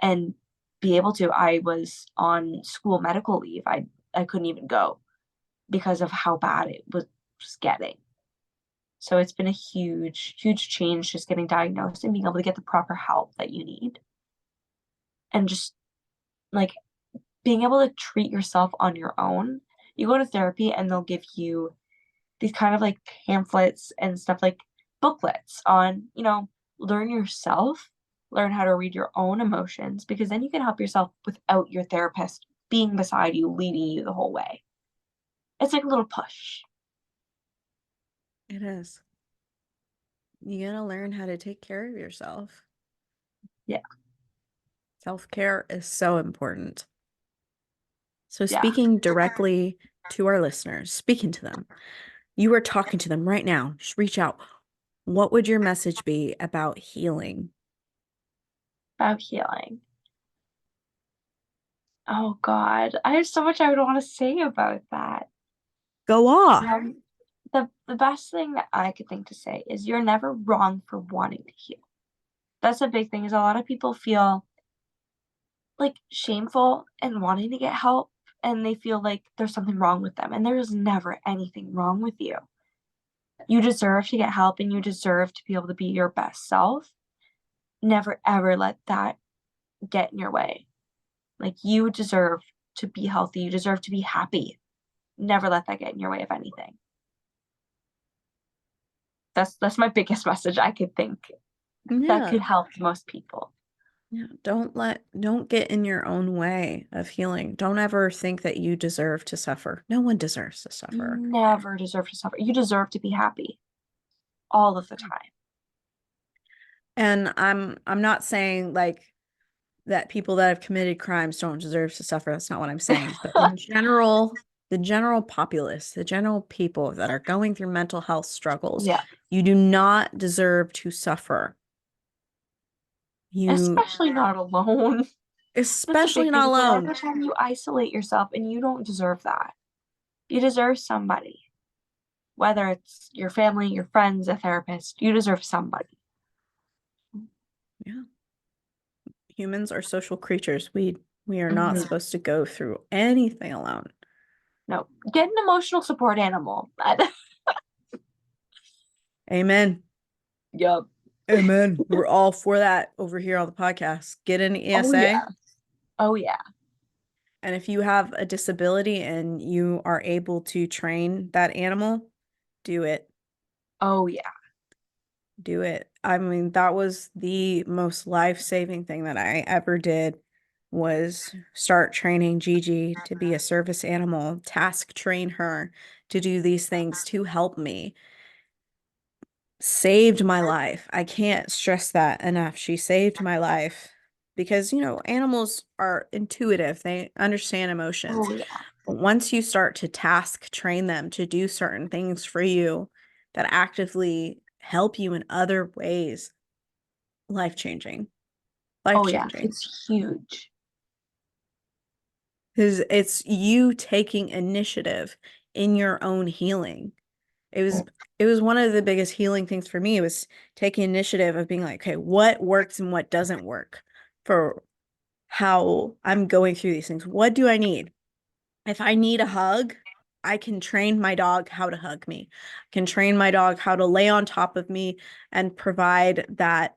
and be able to. I was on school medical leave. I couldn't even go because of how bad it was getting. So it's been a huge, huge change just getting diagnosed and being able to get the proper help that you need. And just like being able to treat yourself on your own. You go to therapy and they'll give you these kind of like pamphlets and stuff like booklets on, learn yourself, learn how to read your own emotions, because then you can help yourself without your therapist being beside you, leading you the whole way. It's like a little push. It is. You gotta learn how to take care of yourself. Yeah. Self-care is so important. So Yeah. speaking directly to our listeners, speaking to them, you are talking to them right now. Just reach out. What would your message be about healing? About healing. Oh God. I have so much I would want to say about that. Go off. Um, the best thing that I could think to say is you're never wrong for wanting to heal. That's a big thing, is a lot of people feel like shameful and wanting to get help, and they feel like there's something wrong with them, and there's never anything wrong with you. You deserve to get help, and you deserve to be able to be your best self. Never ever let that get in your way. Like, you deserve to be healthy, you deserve to be happy. Never let that get in your way of anything. That's my biggest message I could think that Yeah. could help most people. Yeah. Don't get in your own way of healing. Don't ever think that you deserve to suffer. No one deserves to You suffer. never deserve to suffer. You deserve to be happy all of the time. And I'm not saying like that people that have committed crimes don't deserve to suffer. That's not what I'm saying. But in general, the general populace, the general people that are going through mental health struggles, Yeah. you do not deserve to suffer. You, Especially not alone. That's a especially big not thing. So alone. every time you isolate yourself, and you don't deserve that. You deserve somebody. Whether it's your family, your friends, a therapist, you deserve somebody. Yeah. Humans are social creatures. We are not Mhm. supposed to go through anything alone. No, get an emotional support animal. Amen. Yup. Amen. We're all for that over here on the podcast. Get an Oh ESA. yeah. Oh yeah. And if you have a disability and you are able to train that animal, do it. Oh yeah. Do it. I mean, that was the most life-saving thing that I ever did was start training Gigi to be a service animal, task train her to do these things to help me. Saved my life. I can't stress that enough. She saved my life because, animals are intuitive. They understand emotions. Oh yeah. But once you start to task train them to do certain things for you that actively help you in other ways, life-changing. Oh yeah. Life-changing. It's huge. Because it's you taking initiative in your own healing. It was it was one of the biggest healing things for me was taking initiative of being like, okay, what works and what doesn't work for how I'm going through these things. What do I need? If I need a hug, I can train my dog how to hug me. I can train my dog how to lay on top of me and provide that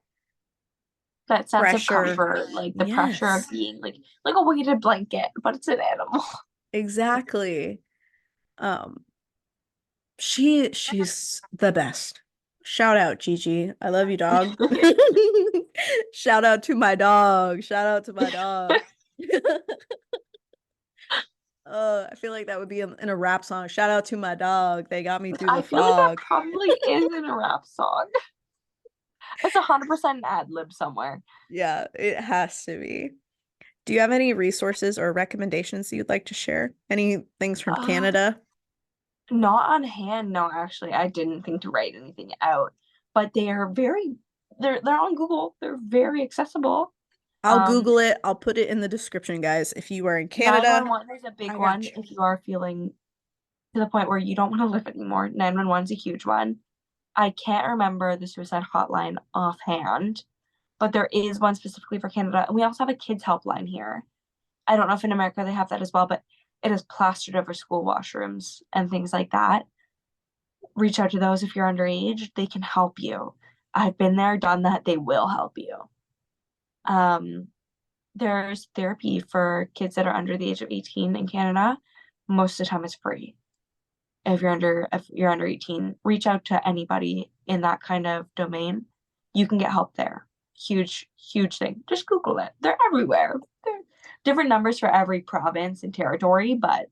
That sense of pressure. comfort, like the pressure of Yes, being like a weighted blanket, but it's an animal. exactly. Um, she's the best. Shout out, Gigi. I love you, dog. Shout out to my dog. Shout out to my dog. I feel like that would be in a rap song. Shout out to my dog. They got me through I the feel like that fog. probably is in a rap song. It's 100% an ad lib somewhere. Yeah, it has to be. Do you have any resources or recommendations you'd like to share? Any things from Uh, Canada? Not on hand, no, actually. I didn't think to write anything out, but they are they're on Google. They're very accessible. I'll Um, Google it. I'll put it in the description, guys. If you are in Canada, 911 is a big I one got you. if you are feeling to the point where you don't want to live anymore. 911 is a huge one. I can't remember the suicide hotline offhand, but there is one specifically for Canada. And we also have a kids helpline here. I don't know if in America they have that as well, but it is plastered over school washrooms and things like that. Reach out to those if you're underage. They can help you. I've been there, done that. They will help you. Um, there's therapy for kids that are under the age of 18 in Canada. Most of the time it's free. If you're under 18, reach out to anybody in that kind of domain. You can get help there. Huge, huge thing. Just Google it. They're everywhere. They're different numbers for every province and territory, but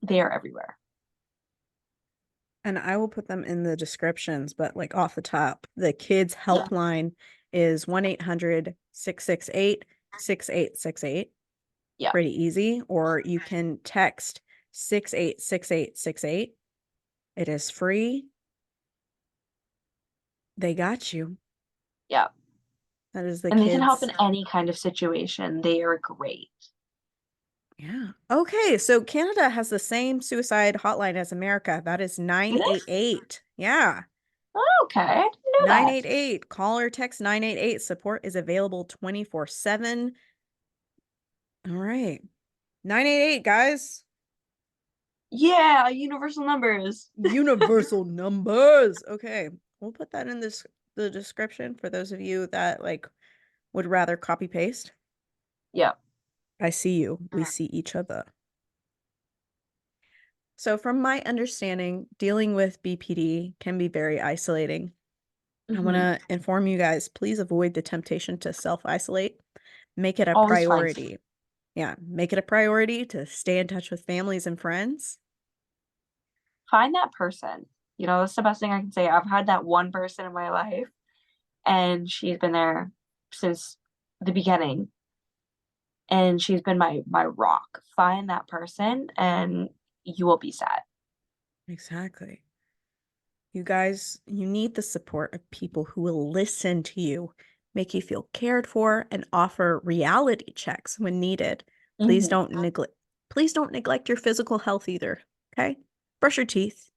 they are everywhere. And I will put them in the descriptions, but like off the top, the kids Yeah. helpline is 1-800-668-6868. Yeah. Pretty easy. Or you can text 686868. It is free. They got you. Yeah. That is the And they can help kids. in any kind of situation. They are great. Yeah. Okay. So Canada has the same suicide hotline as America. That is Do they? 988. Yeah. Oh, okay. I didn't know that. 988. Call or text 988. Support is available 24/7. All right. 988, guys. Yeah, universal numbers. Universal numbers. Okay. We'll put that in the description for those of you that like would rather copy paste. Yeah. I see you. We see each other. So from my understanding, dealing with BPD can be very isolating. I want to inform you guys, please avoid the temptation to self-isolate. Make it a Always fine. priority. Yeah, make it a priority to stay in touch with families and friends. Find that person. You know, that's the best thing I can say. I've had that one person in my life, and she's been there since the beginning, and she's been my rock. Find that person, and you will be set. Exactly. You guys, you need the support of people who will listen to you, make you feel cared for, and offer reality checks when needed. Please don't neglect your physical health either. Okay? Brush your teeth,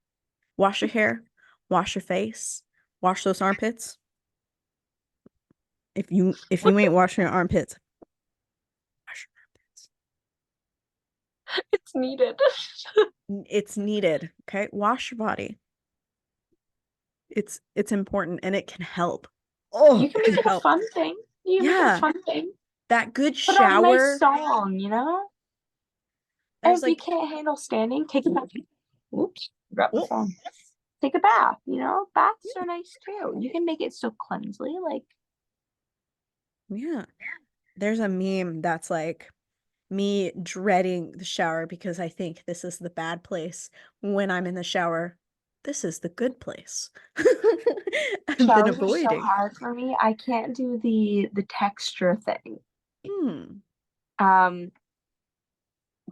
wash your hair, wash your face, wash those armpits. If you ain't washing your armpits, wash your armpits. It's needed. It's needed. Okay? Wash your body. It's important and it can help. Oh, You it can can make it a help. fun thing. You can make it a Yeah. fun thing. That good Put on a nice shower. song, you know? And There's if you like, can't handle standing, take a bath. Oops, drop the oh, phone. Take a bath, you know? Baths are nice too. You can make it so cleansely, like yeah. There's a meme that's like me dreading the shower because I think this is the bad place. When I'm in the shower, this is the good place. I've been showers are so avoiding. hard for me. I can't do the texture thing. Hmm. Um,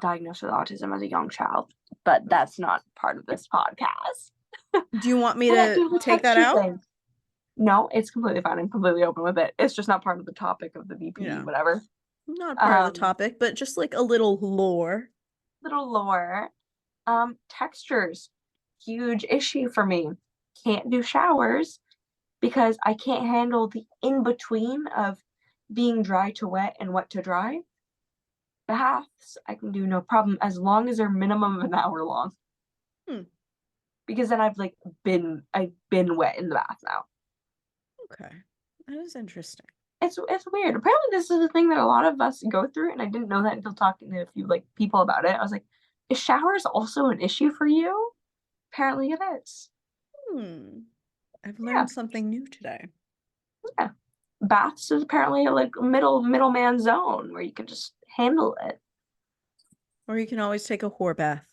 Diagnosed with autism as a young child, but that's not part of this podcast. Do you want me Can't to do the take that texture out? thing. No, it's completely fine. I'm completely open with it. It's just not part of the topic of the BPD, Yeah. whatever. Not part of the Um, topic, but just like a little lore. Little lore. Textures, huge issue for me. Can't do showers because I can't handle the in between of being dry to wet and wet to dry. Baths, I can do no problem as long as they're minimum of an hour long. Hmm. Because then I've been wet in the bath now. Okay. That is interesting. It's weird. Apparently this is a thing that a lot of us go through, and I didn't know that until talking to a few like people about it. I was like, is showers also an issue for you? Apparently it is. Hmm. I've Yeah, learned something new today. yeah. Baths is apparently a like middleman zone where you can just handle it. Or you can always take a whore bath.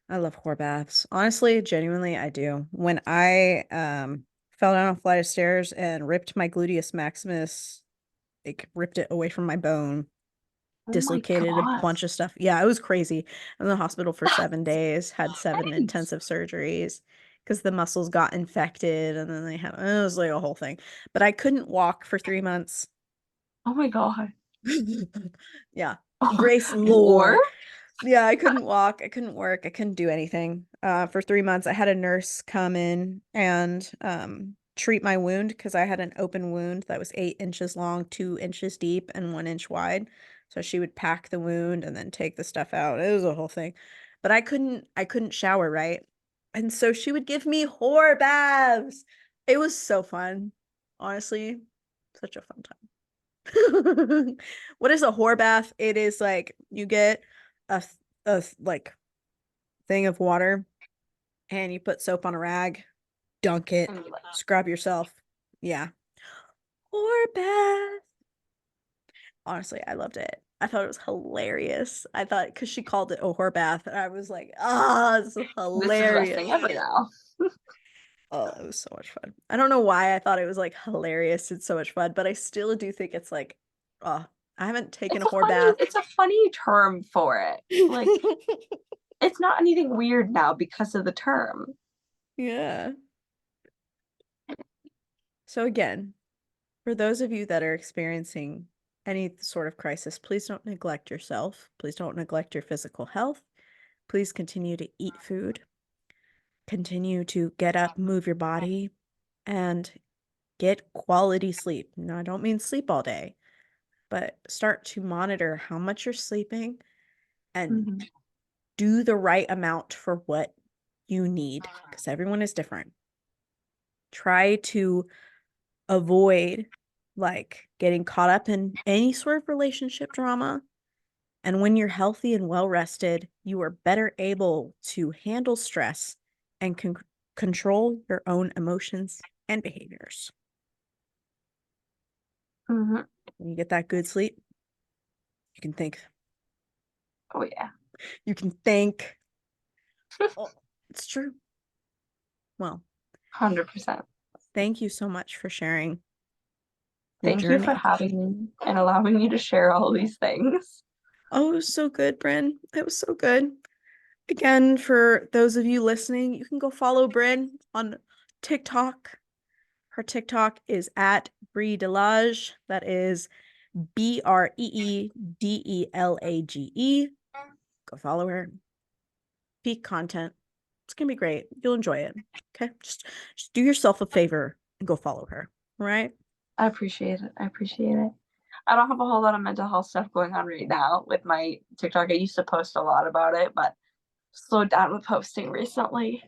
I love whore baths. Honestly, genuinely, I do. When I fell down a flight of stairs and ripped my gluteus maximus, like ripped it away from my bone, Oh my dislocated a God. bunch of stuff. Yeah, it was crazy. I was in the hospital for 7 days, had 7 intensive Thanks. surgeries because the muscles got infected and then it was like a whole thing. But I couldn't walk for 3 months. Oh my God. Yeah. Oh, Brace war? lore. Yeah, I couldn't walk. I couldn't work. I couldn't do anything. For 3 months, I had a nurse come in and treat my wound because I had an open wound that was 8 inches long, 2 inches deep, and 1 inch wide. So she would pack the wound and then take the stuff out. It was a whole thing. But I couldn't shower, right? And so she would give me whore baths. It was so fun. Honestly, such a fun time. What is a whore bath? It is like you get a like thing of water and you put soap on a rag, dunk it, And like, scrub yourself. Yeah. Whore bath. Honestly, I loved it. I thought it was hilarious. I thought because she called it a whore bath, and I was like, this is this is the best thing hilarious. ever now. Oh, it was so much fun. I don't know why I thought it was like hilarious. It's so much fun, but I still do think it's like, oh, I haven't taken a whore bath. It's a funny term for it. Like it's not anything weird now because of the term. Yeah. So again, for those of you that are experiencing any sort of crisis, please don't neglect yourself. Please don't neglect your physical health. Please continue to eat food. Continue to get up, move your body, and get quality sleep. Now, I don't mean sleep all day. but start to monitor how much you're sleeping and Mm-hmm. do the right amount for what you need, because everyone is different. Try to avoid like getting caught up in any sort of relationship drama. And when you're healthy and well rested, you are better able to handle stress and control your own emotions and behaviors. Mm-hmm. When you get that good sleep, you can think. Oh yeah. You can think. Oh, it's true. Well, 100%. thank you so much for sharing your Thank you for journey. having me and allowing me to share all these things. Oh, it was so good, Brynn. It was so good. Again, for those of you listening, you can go follow Brynn on TikTok. Her TikTok is at Breedelage. That is BREEDELAGE. Go follow her. Peak content. It's gonna be great. You'll enjoy it. Okay. Just do yourself a favor and go follow her. All right. I appreciate it. I appreciate it. I don't have a whole lot of mental health stuff going on right now with my TikTok. I used to post a lot about it, but slowed down with posting recently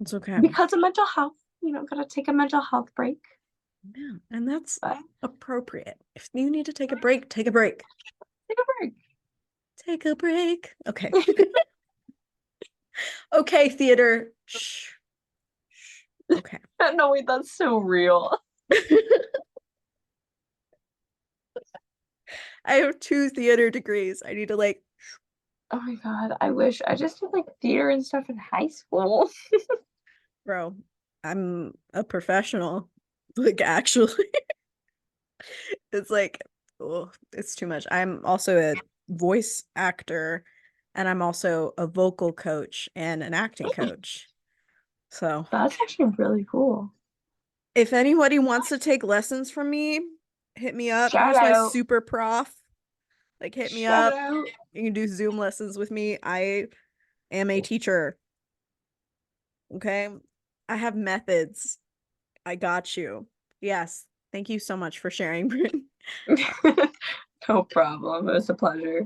It's okay. because of mental health. Gotta take a mental health break. Yeah, and that's But appropriate. If you need to take a break, take a break. take a break. Take a break. Okay. Okay, theater. Shh. Shh. Okay. No, wait, that's so real. I have 2 theater degrees. I need to like, Oh my god, I wish I just did like theater and stuff in high school. bro, I'm a professional. Like actually, it's like, oh, it's too much. I'm also a voice actor and I'm also a vocal coach and an acting coach. So That's actually really cool. if anybody wants to take lessons from me, hit me up. Shout Here's my out. super prof. Like, hit me Shout up. out. You can do Zoom lessons with me. I am a teacher. Okay. I have methods. I got you. Yes. Thank you so much for sharing, Brynn. No problem. It was a pleasure.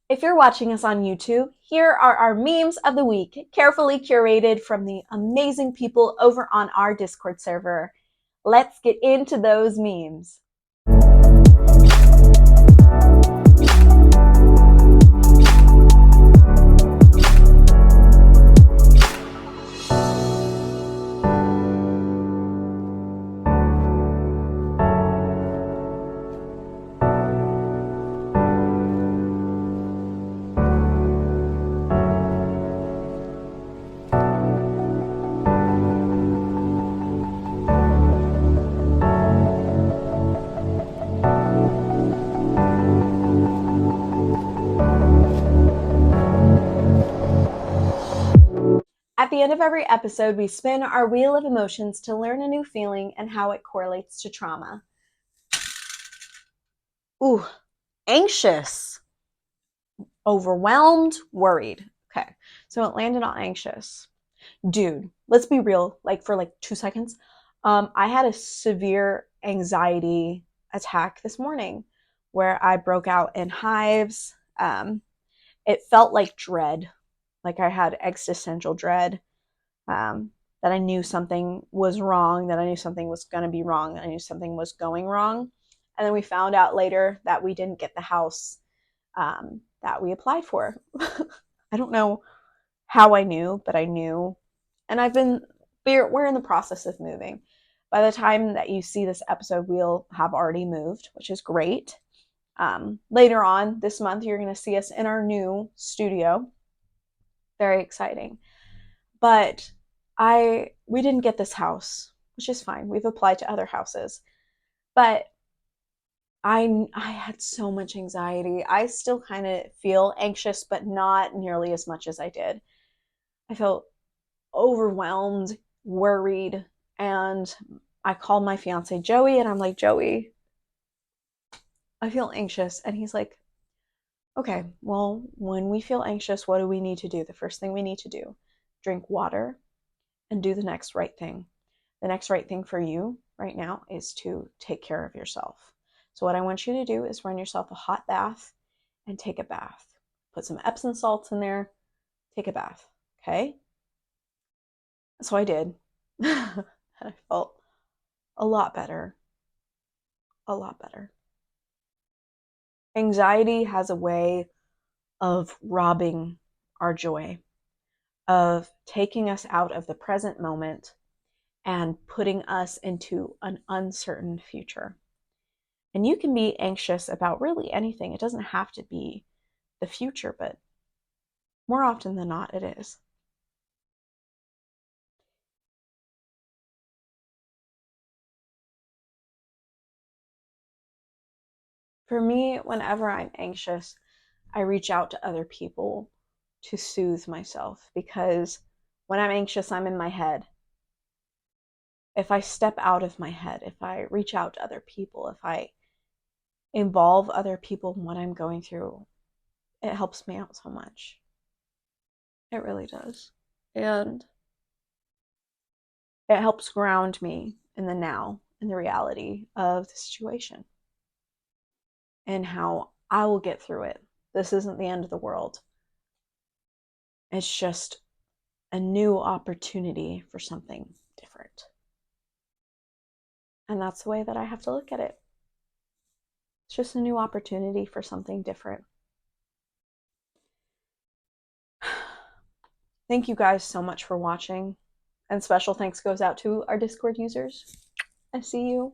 If you're watching us on YouTube, here are our memes of the week, carefully curated from the amazing people over on our Discord server. Let's get into those memes. At the end of every episode, we spin our wheel of emotions to learn a new feeling and how it correlates to trauma. Ooh, anxious, overwhelmed, worried. Okay, so it landed on anxious. Dude, let's be real, like for like 2 seconds. I had a severe anxiety attack this morning where I broke out in hives. It felt like dread, like I had existential dread, that I knew something was wrong, that I knew something was going to be wrong, that I knew something was going wrong. And then we found out later that we didn't get the house that we applied for. I don't know how I knew, but I knew. And we're in the process of moving. By the time that you see this episode, we'll have already moved, which is great. Later on this month, you're going to see us in our new studio. Very exciting. But we didn't get this house, which is fine. We've applied to other houses. But I had so much anxiety. I still kind of feel anxious, but not nearly as much as I did. I felt overwhelmed, worried, and I called my fiance Joey and I'm like, Joey, I feel anxious. And he's like, Okay, well, when we feel anxious, what do we need to do? The first thing we need to do, drink water and do the next right thing. The next right thing for you right now is to take care of yourself. So, what I want you to do is run yourself a hot bath and take a bath. Put some Epsom salts in there, take a bath. Okay? So I did. And I felt a lot better. A lot better. Anxiety has a way of robbing our joy, of taking us out of the present moment and putting us into an uncertain future. And you can be anxious about really anything. It doesn't have to be the future, but more often than not, it is. For me, whenever I'm anxious, I reach out to other people to soothe myself because when I'm anxious, I'm in my head. If I step out of my head, if I reach out to other people, if I involve other people in what I'm going through, it helps me out so much. It really does. And it helps ground me in the now, in the reality of the situation, and how I will get through it. This isn't the end of the world. It's just a new opportunity for something different. And that's the way that I have to look at it. It's just a new opportunity for something different. Thank you guys so much for watching. And special thanks goes out to our Discord users. I see you.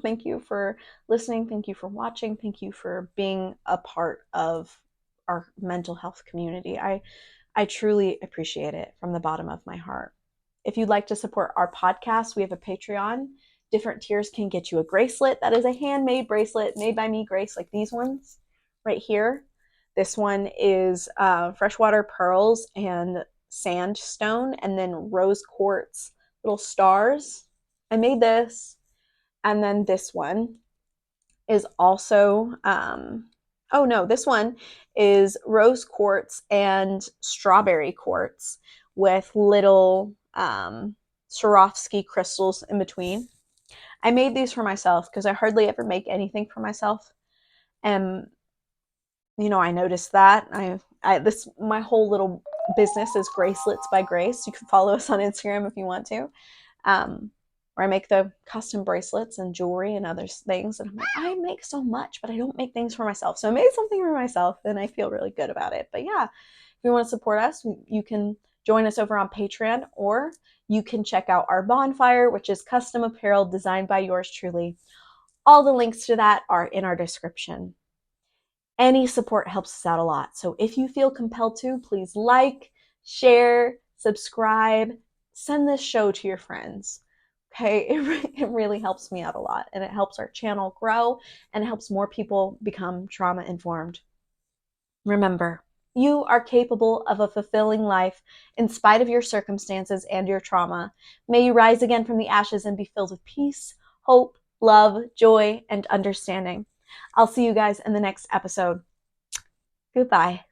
Thank you for listening. Thank you for watching. Thank you for being a part of our mental health community. I truly appreciate it from the bottom of my heart. If you'd like to support our podcast, we have a Patreon. Different tiers can get you a bracelet. That is a handmade bracelet made by me, Grace, like these ones right here. This one is freshwater pearls and sandstone, and then rose quartz little stars. I made this. And then this one is also, oh no, this one is rose quartz and strawberry quartz with little Swarovski crystals in between. I made these for myself because I hardly ever make anything for myself. And, I noticed that. My whole little business is Gracelets by Grace. You can follow us on Instagram if you want to. Where I make the custom bracelets and jewelry and other things. And I'm like, I make so much, but I don't make things for myself. So I made something for myself and I feel really good about it. But yeah, if you want to support us, you can join us over on Patreon, or you can check out our bonfire, which is custom apparel designed by yours truly. All the links to that are in our description. Any support helps us out a lot. So if you feel compelled to, please like, share, subscribe, send this show to your friends. Okay, it really helps me out a lot, and it helps our channel grow, and it helps more people become trauma informed. Remember, you are capable of a fulfilling life in spite of your circumstances and your trauma. May you rise again from the ashes and be filled with peace, hope, love, joy, and understanding. I'll see you guys in the next episode. Goodbye.